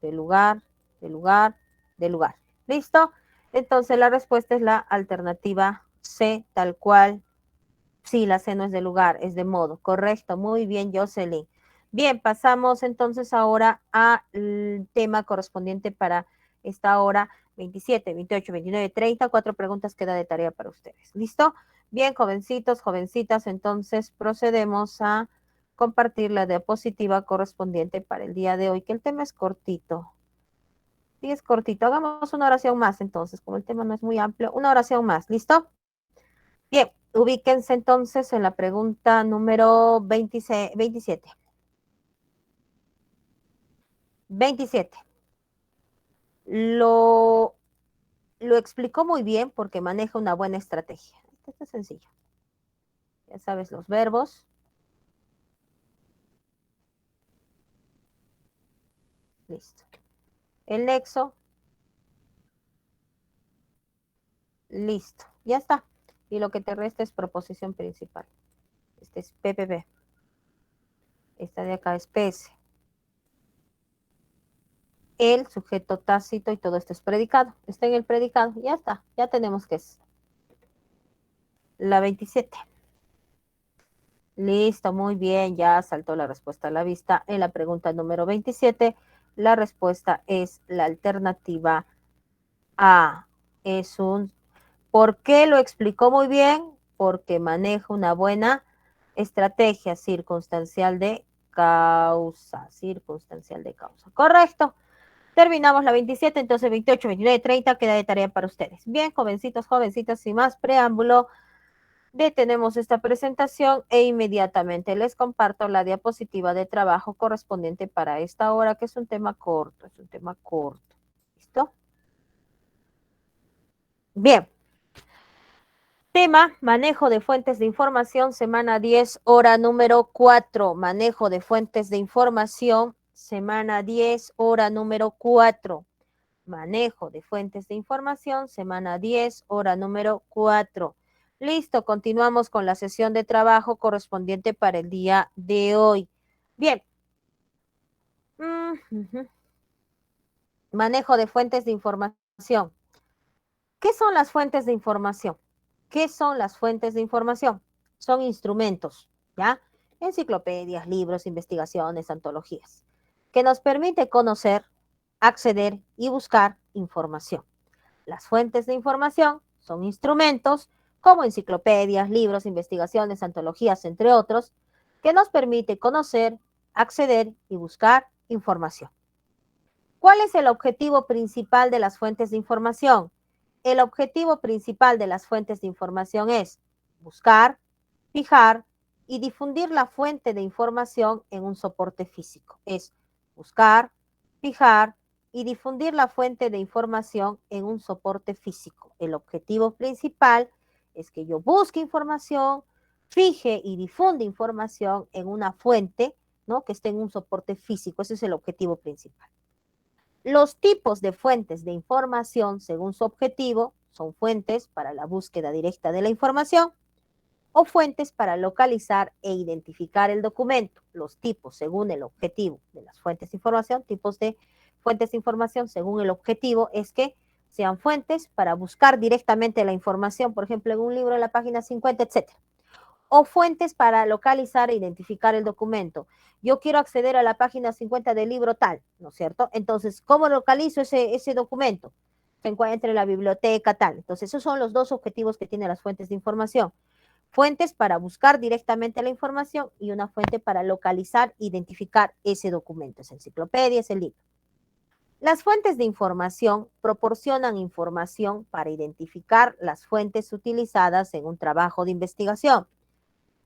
de lugar, de lugar, de lugar. ¿Listo? Entonces la respuesta es la alternativa C, tal cual. Sí, la C no es de lugar, es de modo. Correcto, muy bien, Jocelyn. Bien, pasamos entonces ahora al tema correspondiente para esta hora 27, 28, 29, 30. 4 preguntas queda de tarea para ustedes. ¿Listo? Bien, jovencitos, jovencitas, entonces procedemos a compartir la diapositiva correspondiente para el día de hoy, que el tema es cortito. Sí, es cortito. Hagamos una oración más entonces, como el tema no es muy amplio, una oración más. ¿Listo? Bien, ubíquense entonces en la pregunta número 26, 27. 27. Lo, lo explicó muy bien porque maneja una buena estrategia. Esto es sencillo. Ya sabes los verbos. Listo. El nexo. Listo. Ya está. Y lo que te resta es proposición principal. Este es PPP. Esta de acá es PS. El sujeto tácito y todo esto es predicado. Está en el predicado. Ya está. Ya tenemos que es. La 27. Listo, muy bien, ya saltó la respuesta a la vista. En la pregunta número 27, la respuesta es la alternativa A. Es un... ¿Por qué lo explicó muy bien? Porque maneja una buena estrategia circunstancial de causa. Circunstancial de causa. Correcto. Terminamos la 27, entonces 28, 29, 30 queda de tarea para ustedes. Bien, jovencitos, jovencitas, sin más preámbulo, detenemos esta presentación e inmediatamente les comparto la diapositiva de trabajo correspondiente para esta hora, que es un tema corto, es un tema corto. ¿Listo? Bien. Tema, manejo de fuentes de información, semana 10, hora número 4. Manejo de fuentes de información, semana 10, hora número 4. Manejo de fuentes de información, semana 10, hora número 4. Listo, continuamos con la sesión de trabajo correspondiente para el día de hoy. Bien. Manejo de fuentes de información. ¿Qué son las fuentes de información? ¿Qué son las fuentes de información? Son instrumentos, ¿ya? Enciclopedias, libros, investigaciones, antologías, que nos permite conocer, acceder y buscar información. Las fuentes de información son instrumentos como enciclopedias, libros, investigaciones, antologías, entre otros, que nos permite conocer, acceder y buscar información. ¿Cuál es el objetivo principal de las fuentes de información? El objetivo principal de las fuentes de información es buscar, fijar y difundir la fuente de información en un soporte físico. Es buscar, fijar y difundir la fuente de información en un soporte físico. El objetivo principal es que yo busque información, fije y difunda información en una fuente, ¿no?, que esté en un soporte físico. Ese es el objetivo principal. Los tipos de fuentes de información, según su objetivo, son fuentes para la búsqueda directa de la información o fuentes para localizar e identificar el documento. Los tipos, según el objetivo de las fuentes de información, tipos de fuentes de información, según el objetivo, es que sean fuentes para buscar directamente la información, por ejemplo, en un libro en la página 50, etcétera, o fuentes para localizar e identificar el documento. Yo quiero acceder a la página 50 del libro tal, ¿no es cierto? Entonces, ¿cómo localizo ese documento? Se encuentra en la biblioteca tal. Entonces, esos son los dos objetivos que tienen las fuentes de información. Fuentes para buscar directamente la información y una fuente para localizar e identificar ese documento. Es enciclopedia, es el libro. Las fuentes de información proporcionan información para identificar las fuentes utilizadas en un trabajo de investigación.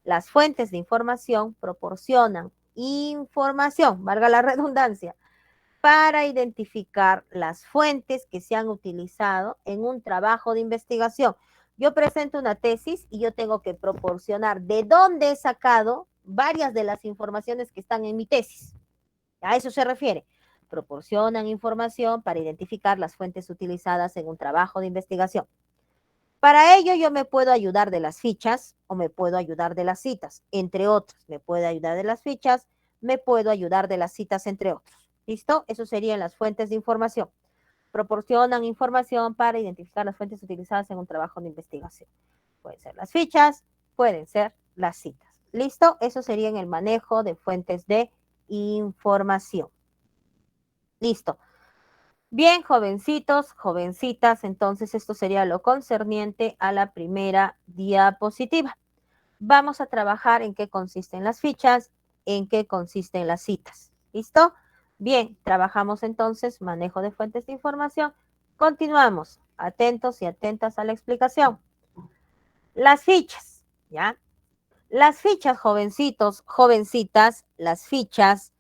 Las fuentes de información proporcionan información, valga la redundancia, para identificar las fuentes que se han utilizado en un trabajo de investigación. Yo presento una tesis y yo tengo que proporcionar de dónde he sacado varias de las informaciones que están en mi tesis. A eso se refiere. Proporcionan información para identificar las fuentes utilizadas en un trabajo de investigación. Para ello yo me puedo ayudar de las fichas o me puedo ayudar de las citas, entre otros. Me puedo ayudar de las fichas, me puedo ayudar de las citas, entre otros. ¿Listo? Eso serían las fuentes de información. Proporcionan información para identificar las fuentes utilizadas en un trabajo de investigación. Pueden ser las fichas, pueden ser las citas. ¿Listo? Eso sería en el manejo de fuentes de información. Listo. Bien, jovencitos, jovencitas, entonces esto sería lo concerniente a la primera diapositiva. Vamos a trabajar en qué consisten las fichas, en qué consisten las citas. ¿Listo? Bien, trabajamos entonces manejo de fuentes de información. Continuamos, atentos y atentas a la explicación. Las fichas, ¿ya? Las fichas, jovencitos, jovencitas, las fichas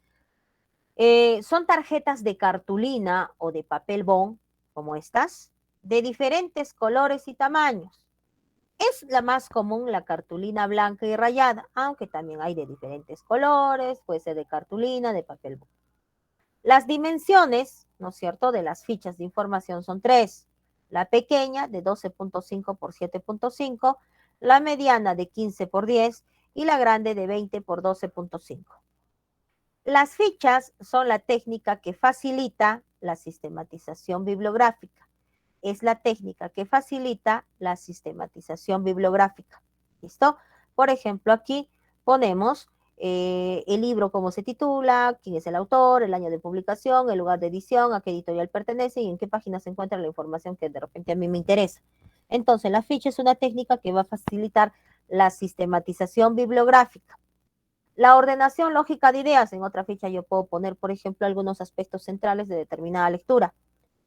son tarjetas de cartulina o de papel bond, como estas, de diferentes colores y tamaños. Es la más común la cartulina blanca y rayada, aunque también hay de diferentes colores, puede ser de cartulina, de papel bond. Las dimensiones, ¿no es cierto?, de las fichas de información son tres. La pequeña de 12.5 por 7.5, la mediana de 15 por 10 y la grande de 20 por 12.5. Las fichas son la técnica que facilita la sistematización bibliográfica es la técnica que facilita la sistematización bibliográfica. ¿Listo? Por ejemplo, aquí ponemos el libro, cómo se titula, quién es el autor, el año de publicación, el lugar de edición, a qué editorial pertenece y en qué página se encuentra la información que de repente a mí me interesa. Entonces, la ficha es una técnica que va a facilitar la sistematización bibliográfica. La ordenación lógica de ideas, en otra ficha yo puedo poner, por ejemplo, algunos aspectos centrales de determinada lectura,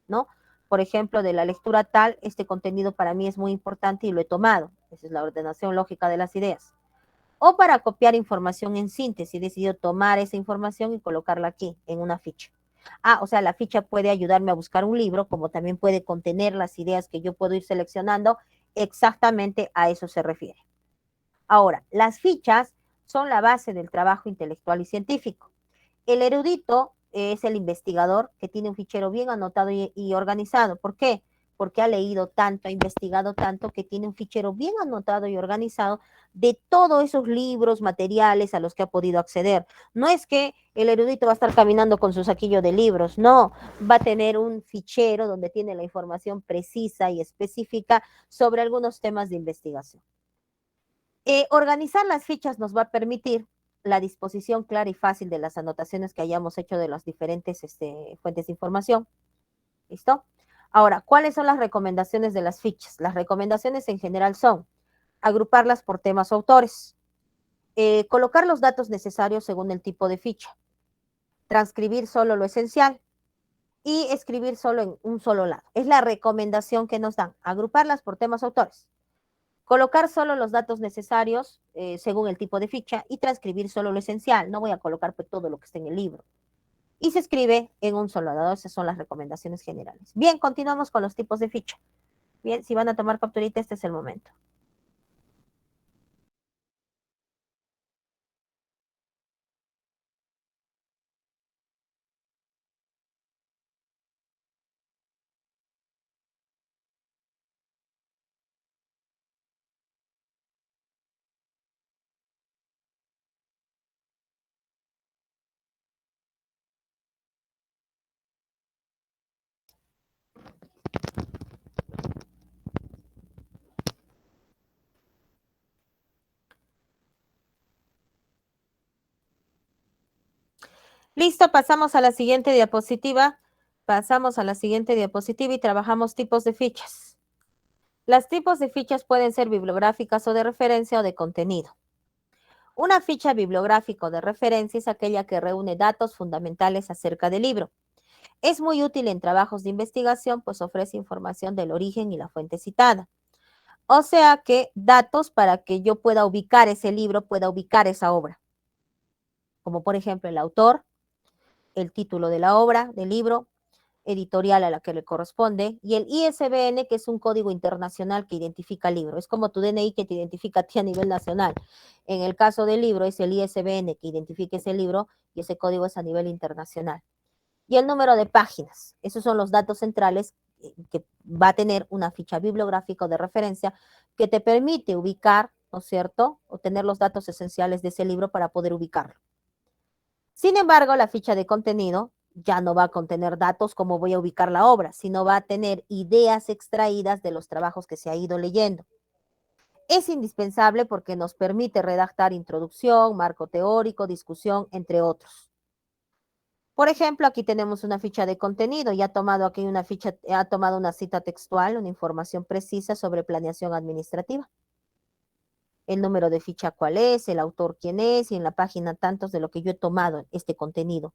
¿no? Por ejemplo, de la lectura tal, este contenido para mí es muy importante y lo he tomado. Esa es la ordenación lógica de las ideas. O para copiar información en síntesis, he decidido tomar esa información y colocarla aquí, en una ficha. Ah, o sea, la ficha puede ayudarme a buscar un libro, como también puede contener las ideas que yo puedo ir seleccionando. Exactamente a eso se refiere. Ahora, las fichas son la base del trabajo intelectual y científico. El erudito es el investigador que tiene un fichero bien anotado y organizado. ¿Por qué? Porque ha leído tanto, ha investigado tanto, que tiene un fichero bien anotado y organizado de todos esos libros, materiales a los que ha podido acceder. No es que el erudito va a estar caminando con su saquillo de libros, no, va a tener un fichero donde tiene la información precisa y específica sobre algunos temas de investigación. Organizar las fichas nos va a permitir la disposición clara y fácil de las anotaciones que hayamos hecho de las diferentes fuentes de información. ¿Listo? Ahora, ¿cuáles son las recomendaciones de las fichas? Las recomendaciones en general son agruparlas por temas o autores, colocar los datos necesarios según el tipo de ficha, transcribir solo lo esencial y escribir solo en un solo lado. Es la recomendación que nos dan, agruparlas por temas o autores. Colocar solo los datos necesarios según el tipo de ficha y transcribir solo lo esencial. No voy a colocar pues, todo lo que está en el libro. Y se escribe en un solo lado. Esas son las recomendaciones generales. Bien, continuamos con los tipos de ficha. Bien, si van a tomar capturita, este es el momento. Listo, pasamos a la siguiente diapositiva. Pasamos a la siguiente diapositiva y trabajamos tipos de fichas. Las tipos de fichas pueden ser bibliográficas o de referencia o de contenido. Una ficha bibliográfica o de referencia es aquella que reúne datos fundamentales acerca del libro. Es muy útil en trabajos de investigación, pues ofrece información del origen y la fuente citada. O sea que datos para que yo pueda ubicar ese libro, pueda ubicar esa obra. Como por ejemplo el autor, el título de la obra, del libro, editorial a la que le corresponde, y el ISBN, que es un código internacional que identifica el libro. Es como tu DNI que te identifica a ti a nivel nacional. En el caso del libro es el ISBN que identifica ese libro y ese código es a nivel internacional. Y el número de páginas. Esos son los datos centrales que va a tener una ficha bibliográfica o de referencia que te permite ubicar, ¿no es cierto? O tener los datos esenciales de ese libro para poder ubicarlo. Sin embargo, la ficha de contenido ya no va a contener datos como voy a ubicar la obra, sino va a tener ideas extraídas de los trabajos que se ha ido leyendo. Es indispensable porque nos permite redactar introducción, marco teórico, discusión, entre otros. Por ejemplo, aquí tenemos una ficha de contenido y ha tomado aquí una ficha, ha tomado una cita textual, una información precisa sobre planeación administrativa. El número de ficha cuál es, el autor quién es y en la página tantos de lo que yo he tomado este contenido.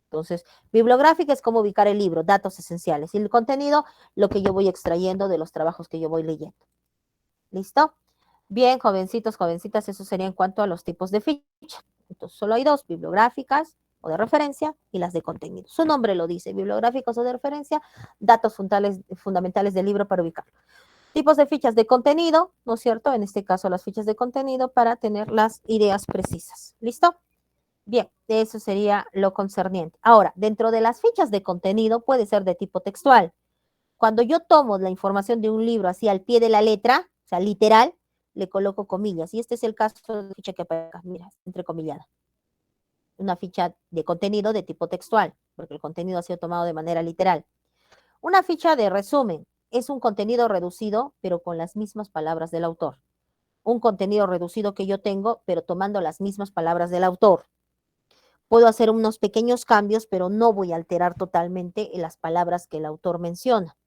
Entonces, bibliográfica es cómo ubicar el libro, datos esenciales. Y el contenido, lo que yo voy extrayendo de los trabajos que yo voy leyendo. ¿Listo? Bien, jovencitos, jovencitas, eso sería en cuanto a los tipos de ficha. Entonces, solo hay dos, bibliográficas o de referencia y las de contenido. Su nombre lo dice, bibliográficos o de referencia, datos fundamentales del libro para ubicar. Tipos de fichas de contenido, ¿no es cierto? En este caso, las fichas de contenido para tener las ideas precisas. ¿Listo? Bien, eso sería lo concerniente. Ahora, dentro de las fichas de contenido puede ser de tipo textual. Cuando yo tomo la información de un libro así al pie de la letra, o sea, literal, le coloco comillas. Y este es el caso de ficha que aparece, mira, entrecomillada. Una ficha de contenido de tipo textual, porque el contenido ha sido tomado de manera literal. Una ficha de resumen. es un contenido reducido, pero con las mismas palabras del autor. Un contenido reducido que yo tengo, pero tomando las mismas palabras del autor. Puedo hacer unos pequeños cambios, pero no voy a alterar totalmente las palabras que el autor menciona.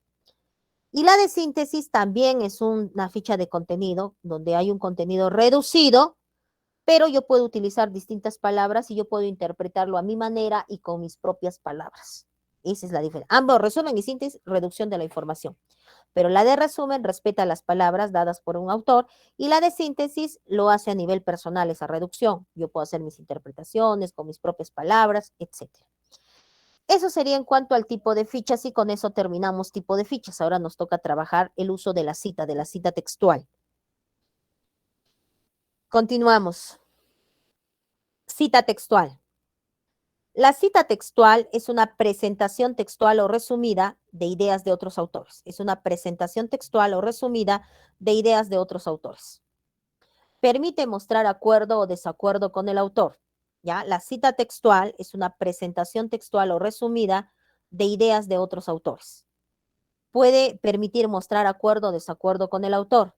Y la de síntesis también es una ficha de contenido donde hay un contenido reducido, pero yo puedo utilizar distintas palabras y yo puedo interpretarlo a mi manera y con mis propias palabras. Esa es la diferencia. Ambos, resumen y síntesis, reducción de la información. Pero la de resumen respeta las palabras dadas por un autor y la de síntesis lo hace a nivel personal, esa reducción. Yo puedo hacer mis interpretaciones con mis propias palabras, etcétera. Eso sería en cuanto al tipo de fichas y con eso terminamos tipo de fichas. Ahora nos toca trabajar el uso de la cita textual. Continuamos. Cita textual. La cita textual es una presentación textual o resumida de ideas de otros autores. Es una presentación textual o resumida de ideas de otros autores. Permite mostrar acuerdo o desacuerdo con el autor. ¿Ya? La cita textual es una presentación textual o resumida de ideas de otros autores. Puede permitir mostrar acuerdo o desacuerdo con el autor.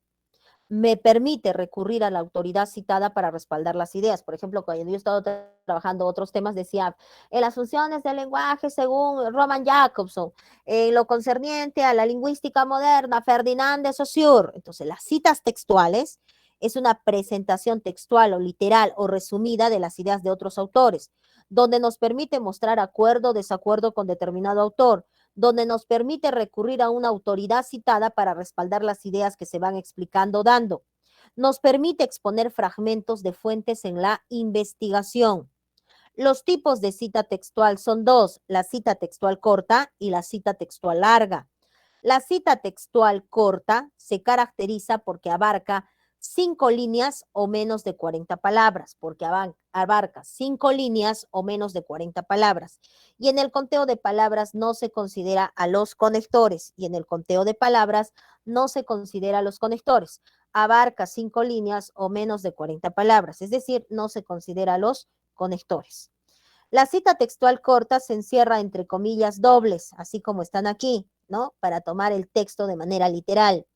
Me permite recurrir a la autoridad citada para respaldar las ideas. Por ejemplo, cuando yo he estado trabajando otros temas, decía, en las funciones del lenguaje según Roman Jakobson, en lo concerniente a la lingüística moderna, Ferdinand de Saussure. Entonces, las citas textuales es una presentación textual o literal o resumida de las ideas de otros autores, donde nos permite mostrar acuerdo o desacuerdo con determinado autor, donde nos permite recurrir a una autoridad citada para respaldar las ideas que se van explicando dando. Nos permite exponer fragmentos de fuentes en la investigación. Los tipos de cita textual son dos, la cita textual corta y la cita textual larga. La cita textual corta se caracteriza porque abarca 5 líneas o menos de 40 palabras, porque abarca 5 líneas o menos de 40 palabras. Y en el conteo de palabras no se considera a los conectores, y en el conteo de palabras no se considera a los conectores. Abarca 5 líneas o menos de 40 palabras, es decir, no se considera a los conectores. La cita textual corta se encierra entre comillas dobles, así como están aquí, ¿no? Para tomar el texto de manera literal.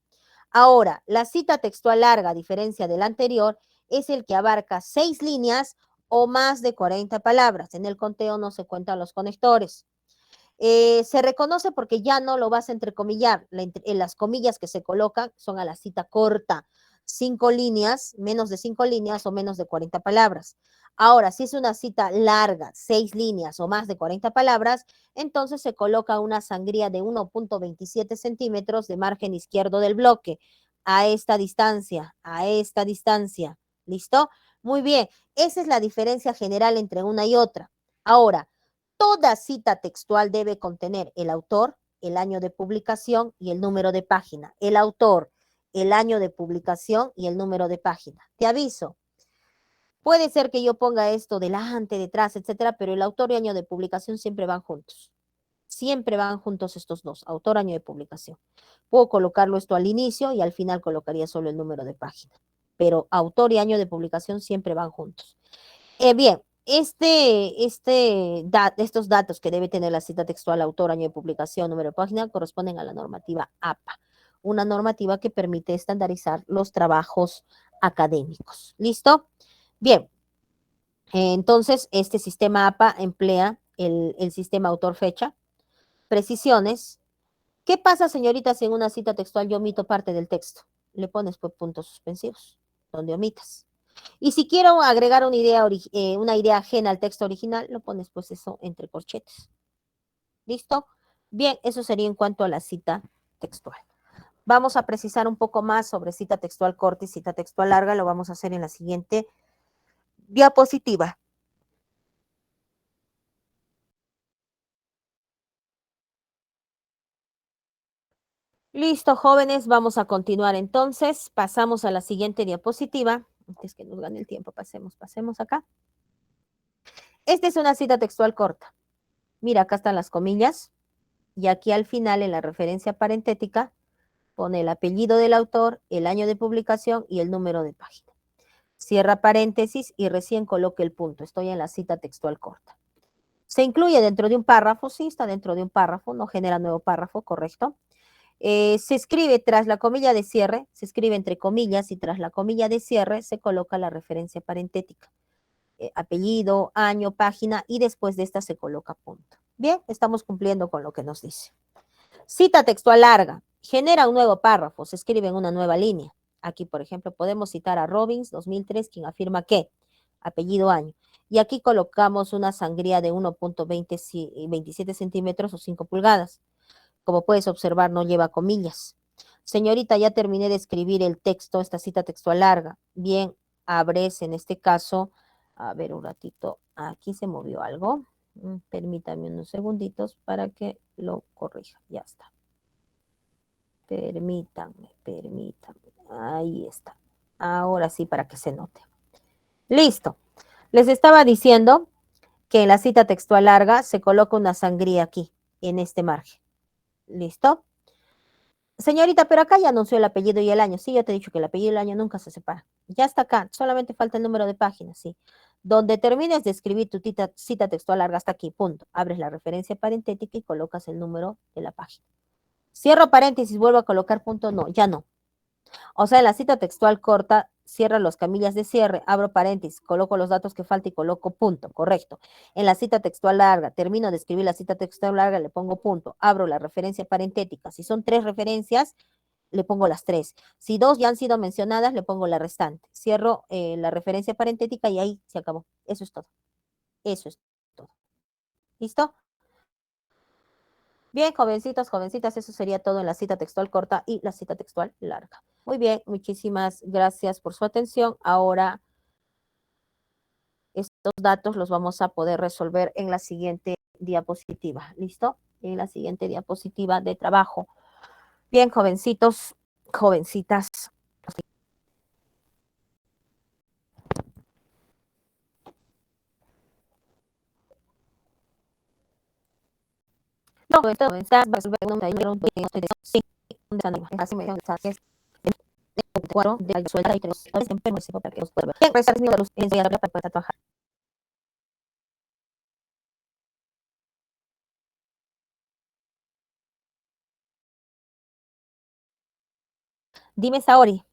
Ahora, la cita textual larga, a diferencia del anterior, es el que abarca 6 líneas o más de 40 palabras. En el conteo no se cuentan los conectores. Se reconoce porque ya no lo vas a entrecomillar. Las comillas que se colocan son a la cita corta. 5 líneas, menos de 5 líneas o menos de 40 palabras. Ahora, si es una cita larga, 6 líneas o más de 40 palabras, entonces se coloca una sangría de 1.27 centímetros de margen izquierdo del bloque a esta distancia, a esta distancia. ¿Listo? Muy bien. Esa es la diferencia general entre una y otra. Ahora, toda cita textual debe contener el autor, el año de publicación y el número de página. El autor, el año de publicación y el número de página. Te aviso, puede ser que yo ponga esto delante, detrás, etcétera, pero el autor y año de publicación siempre van juntos. Siempre van juntos estos dos, autor, año de publicación. Puedo colocarlo esto al inicio y al final colocaría solo el número de página. Pero autor y año de publicación siempre van juntos. Bien, estos datos que debe tener la cita textual, autor, año de publicación, número de página, corresponden a la normativa APA, una normativa que permite estandarizar los trabajos académicos. ¿Listo? Bien, entonces este sistema APA emplea el sistema autor-fecha, precisiones. ¿Qué pasa, señorita, si en una cita textual yo omito parte del texto? Le pones pues, puntos suspensivos, donde omitas. Y si quiero agregar una idea ajena al texto original, lo pones pues eso entre corchetes. ¿Listo? Bien, eso sería en cuanto a la cita textual. Vamos a precisar un poco más sobre cita textual corta y cita textual larga. Lo vamos a hacer en la siguiente diapositiva. Listo, jóvenes, vamos a continuar entonces. Pasamos a la siguiente diapositiva. Antes que nos gane el tiempo, pasemos acá. Esta es una cita textual corta. Mira, acá están las comillas y aquí al final en la referencia parentética pone el apellido del autor, el año de publicación y el número de página. Cierra paréntesis y recién coloque el punto. Estoy en la cita textual corta. ¿Se incluye dentro de un párrafo? Sí, está dentro de un párrafo, no genera nuevo párrafo, correcto. Se escribe tras la comilla de cierre, se escribe entre comillas y tras la comilla de cierre se coloca la referencia parentética. Apellido, año, página y después de esta se coloca punto. Bien, estamos cumpliendo con lo que nos dice. Cita textual larga. Genera un nuevo párrafo, se escribe en una nueva línea. Aquí, por ejemplo, podemos citar a Robbins, 2003, quien afirma que, apellido, año. Y aquí colocamos una sangría de 1.27 centímetros o 5 pulgadas. Como puedes observar, no lleva comillas. Señorita, ya terminé de escribir el texto, esta cita textual larga. Bien, abres en este caso, a ver un ratito, aquí se movió algo. Permítame unos segunditos para que lo corrija. Ya está. Permítanme. Ahí está. Ahora sí, para que se note. Listo. Les estaba diciendo que en la cita textual larga se coloca una sangría aquí, en este margen. ¿Listo? Señorita, pero acá ya anunció el apellido y el año. Sí, yo te he dicho que el apellido y el año nunca se separan. Ya está acá, solamente falta el número de página, sí. Donde termines de escribir tu cita textual larga hasta aquí, punto. Abres la referencia parentética y colocas el número de la página. Cierro paréntesis, vuelvo a colocar punto, no, ya no. O sea, en la cita textual corta, cierro las camillas de cierre, abro paréntesis, coloco los datos que falta y coloco punto, correcto. En la cita textual larga, termino de escribir la cita textual larga, le pongo punto, abro la referencia parentética. Si son 3 referencias, le pongo las 3. Si 2 ya han sido mencionadas, le pongo la restante. Cierro la referencia parentética y ahí se acabó. Eso es todo. Eso es todo. ¿Listo? Bien, jovencitos, jovencitas, eso sería todo en la cita textual corta y la cita textual larga. Muy bien, muchísimas gracias por su atención. Ahora estos datos los vamos a poder resolver en la siguiente diapositiva. ¿Listo? En la siguiente diapositiva de trabajo. Bien, jovencitos, jovencitas. No, entonces, resolver sí, así me mensajes cuatro de la suelta y tres siempre me sirvo para que los pueda ver. Bien, pues, mi luz enseñar para poder trabajar. Dime, Saori.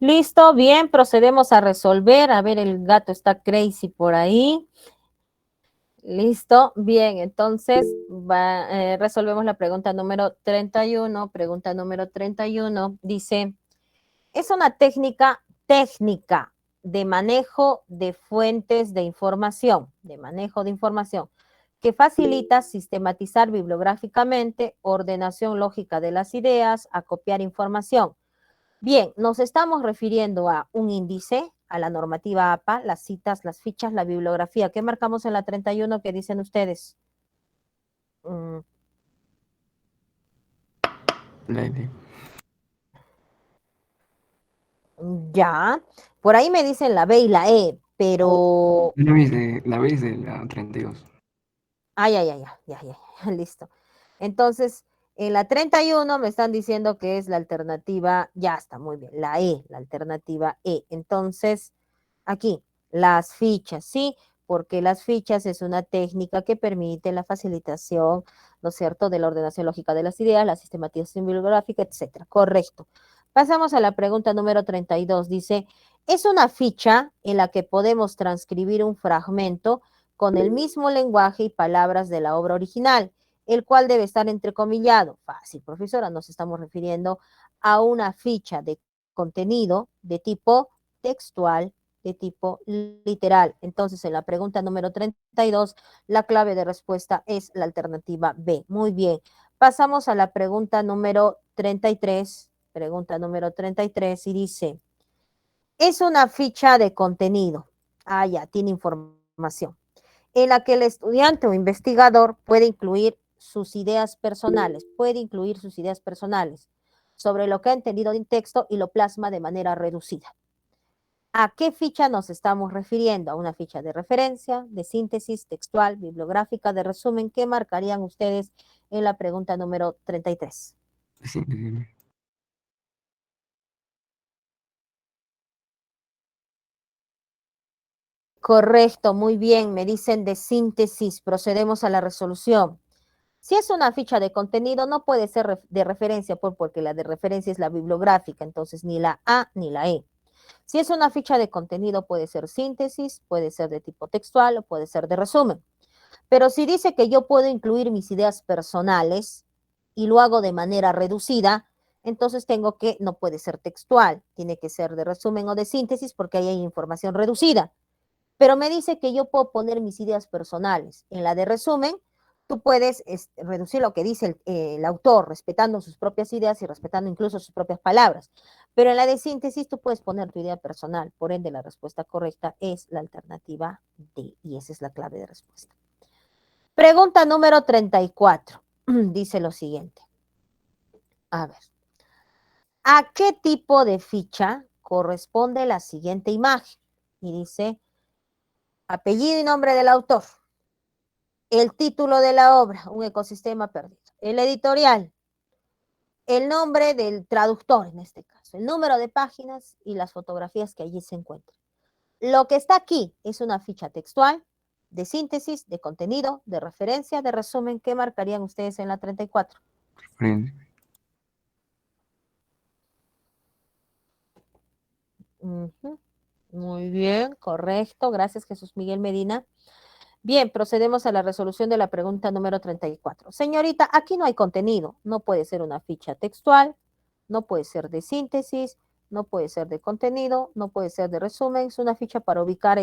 Listo, bien, procedemos a resolver. A ver, el gato está crazy por ahí. Listo, bien, entonces resolvemos la pregunta número 31. Pregunta número 31 dice, es una técnica de manejo de fuentes de manejo de información, que facilita sistematizar bibliográficamente, ordenación lógica de las ideas, acopiar información. Bien, nos estamos refiriendo a un índice, a la normativa APA, las citas, las fichas, la bibliografía. ¿Qué marcamos en la 31? ¿Qué dicen ustedes? Mm, La idea. ya, por ahí me dicen la B y la E, pero La B es de la 32. ay, ay, ay, ya, ya, ya, listo. Entonces, en la 31 me están diciendo que es la alternativa, ya está, muy bien, la E, la alternativa E. Entonces, aquí, las fichas, ¿sí? Porque las fichas es una técnica que permite la facilitación, ¿no es cierto?, de la ordenación lógica de las ideas, la sistematización bibliográfica, etcétera. Correcto. Pasamos a la pregunta número 32. Dice, es una ficha en la que podemos transcribir un fragmento con el mismo lenguaje y palabras de la obra original, el cual debe estar entrecomillado. Fácil, profesora, nos estamos refiriendo a una ficha de contenido de tipo textual, de tipo literal. Entonces, en la pregunta número 32, la clave de respuesta es la alternativa B. Muy bien. Pasamos a la pregunta número 33. Pregunta número 33 y dice, es una ficha de contenido. Ah, ya, tiene información en la que el estudiante o investigador puede incluir sus ideas personales sobre lo que ha entendido del texto y lo plasma de manera reducida. ¿A qué ficha nos estamos refiriendo? ¿A una ficha de referencia, de síntesis textual, bibliográfica, de resumen? ¿Qué marcarían ustedes en la pregunta número 33? Sí, sí. Correcto, muy bien, me dicen de síntesis. Procedemos a la resolución. Si es una ficha de contenido, no puede ser de referencia, porque la de referencia es la bibliográfica, entonces ni la A ni la E. Si es una ficha de contenido, puede ser síntesis, puede ser de tipo textual o puede ser de resumen. Pero si dice que yo puedo incluir mis ideas personales y lo hago de manera reducida, entonces no puede ser textual, tiene que ser de resumen o de síntesis porque ahí hay información reducida. Pero me dice que yo puedo poner mis ideas personales. En la de resumen, tú puedes reducir lo que dice el autor, respetando sus propias ideas y respetando incluso sus propias palabras. Pero en la de síntesis, tú puedes poner tu idea personal. Por ende, la respuesta correcta es la alternativa D. Y esa es la clave de respuesta. Pregunta número 34. Dice lo siguiente. A ver. ¿A qué tipo de ficha corresponde la siguiente imagen? Y dice apellido y nombre del autor, el título de la obra, un ecosistema perdido, el editorial, el nombre del traductor en este caso, el número de páginas y las fotografías que allí se encuentran. Lo que está aquí es una ficha textual de síntesis, de contenido, de referencia, de resumen. ¿Qué marcarían ustedes en la 34? Referencia. Uh -huh. Muy bien, correcto. Gracias, Jesús Miguel Medina. Bien, procedemos a la resolución de la pregunta número 34. Señorita, aquí no hay contenido. No puede ser una ficha textual, no puede ser de síntesis, no puede ser de contenido, no puede ser de resumen. Es una ficha para ubicar a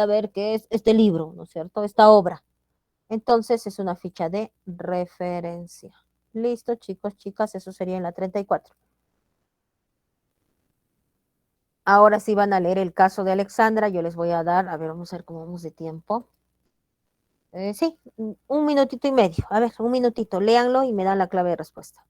ver qué es este libro, ¿no es cierto? Esta obra. Entonces es una ficha de referencia. Listo, chicos, chicas, eso sería en la 34. Ahora sí van a leer el caso de Alexandra. Yo les voy a dar, a ver, vamos a ver cómo vamos de tiempo. Sí, un minutito y medio. A ver, un minutito, léanlo y me dan la clave de respuesta.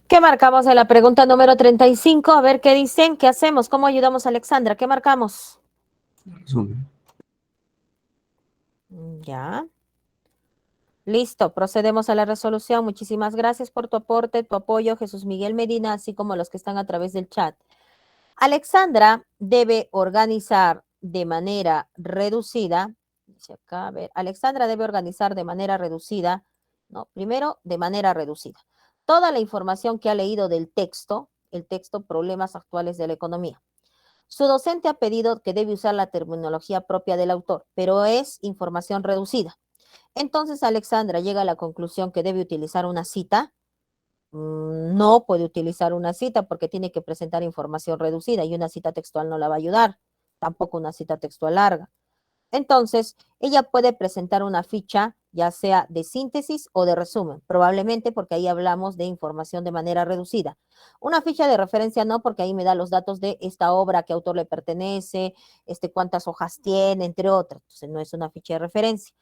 ¿Qué marcamos en la pregunta número 35? A ver qué dicen, ¿qué hacemos? ¿Cómo ayudamos a Alexandra? ¿Qué marcamos? Resumen. Ya. Listo, procedemos a la resolución. Muchísimas gracias por tu aporte, tu apoyo, Jesús Miguel Medina, así como los que están a través del chat. Alexandra debe organizar de manera reducida, dice acá, a ver, Alexandra debe organizar de manera reducida, no, primero de manera reducida, toda la información que ha leído del texto, el texto Problemas actuales de la economía. Su docente ha pedido que debe usar la terminología propia del autor, pero es información reducida. Entonces Alexandra llega a la conclusión que debe utilizar una cita. No puede utilizar una cita porque tiene que presentar información reducida y una cita textual no la va a ayudar, tampoco una cita textual larga. Entonces, ella puede presentar una ficha, ya sea de síntesis o de resumen, probablemente porque ahí hablamos de información de manera reducida. Una ficha de referencia no, porque ahí me da los datos de esta obra, a qué autor le pertenece, cuántas hojas tiene, entre otras. Entonces, no es una ficha de referencia.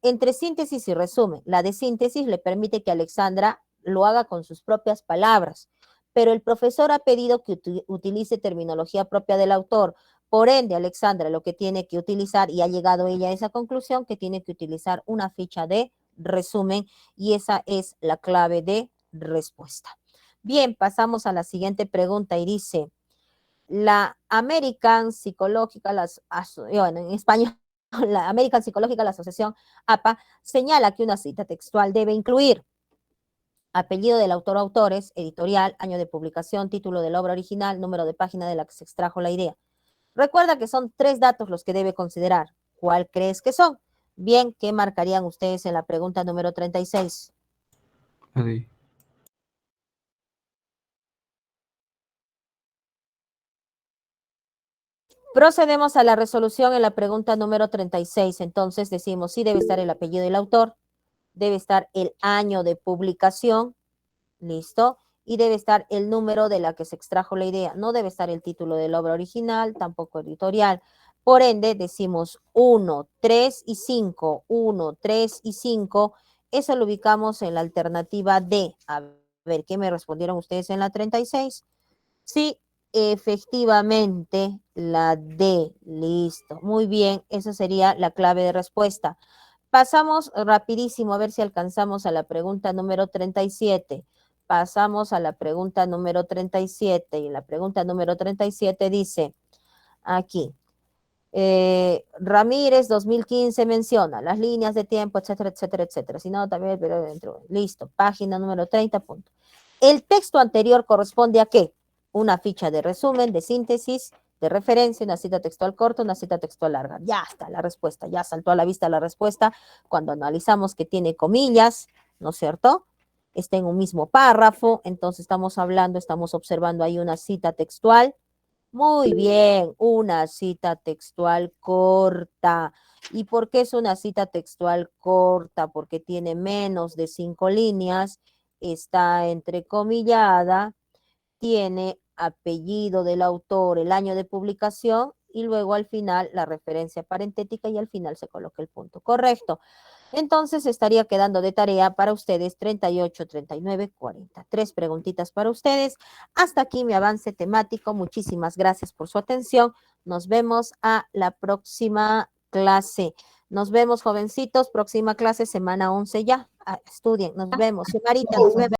Entre síntesis y resumen, la de síntesis le permite que Alexandra lo haga con sus propias palabras, pero el profesor ha pedido que utilice terminología propia del autor. Por ende, Alexandra lo que tiene que utilizar, y ha llegado ella a esa conclusión, que tiene que utilizar una ficha de resumen, y esa es la clave de respuesta. Bien, pasamos a la siguiente pregunta y dice, la American Psychological, bueno, en español, la American Psychological Association, APA, señala que una cita textual debe incluir apellido del autor o autores, editorial, año de publicación, título de la obra original, número de página de la que se extrajo la idea. Recuerda que son 3 datos los que debe considerar. ¿Cuál crees que son? Bien, ¿qué marcarían ustedes en la pregunta número 36? La D. Procedemos a la resolución en la pregunta número 36. Entonces decimos, sí debe estar el apellido del autor, debe estar el año de publicación, listo, y debe estar el número de la que se extrajo la idea. No debe estar el título de la obra original, tampoco editorial. Por ende, decimos 1, 3 y 5, 1, 3 y 5. Eso lo ubicamos en la alternativa D. A ver, ¿qué me respondieron ustedes en la 36? Sí, efectivamente, la D. Listo. Muy bien, esa sería la clave de respuesta. Pasamos rapidísimo a ver si alcanzamos a la pregunta número 37. Pasamos a la pregunta número 37 y la pregunta número 37 dice aquí, Ramírez 2015 menciona las líneas de tiempo, etcétera, etcétera, etcétera. Si no, también, pero dentro, listo, página número 30, punto. El texto anterior corresponde a qué? Una ficha de resumen, de síntesis, de referencia, una cita textual corta, una cita textual larga. Ya está la respuesta, ya saltó a la vista la respuesta cuando analizamos que tiene comillas, ¿no es cierto? Está en un mismo párrafo, entonces estamos hablando, estamos observando ahí una cita textual. Muy bien, una cita textual corta. ¿Y por qué es una cita textual corta? Porque tiene menos de 5 líneas, está entrecomillada, tiene apellido del autor, el año de publicación y luego al final la referencia parentética y al final se coloca el punto correcto. Entonces estaría quedando de tarea para ustedes 38, 39, 40. 3 preguntitas para ustedes. Hasta aquí mi avance temático. Muchísimas gracias por su atención. Nos vemos a la próxima clase. Nos vemos, jovencitos. Próxima clase, semana 11 ya. Estudien. Nos vemos. Marita, nos vemos.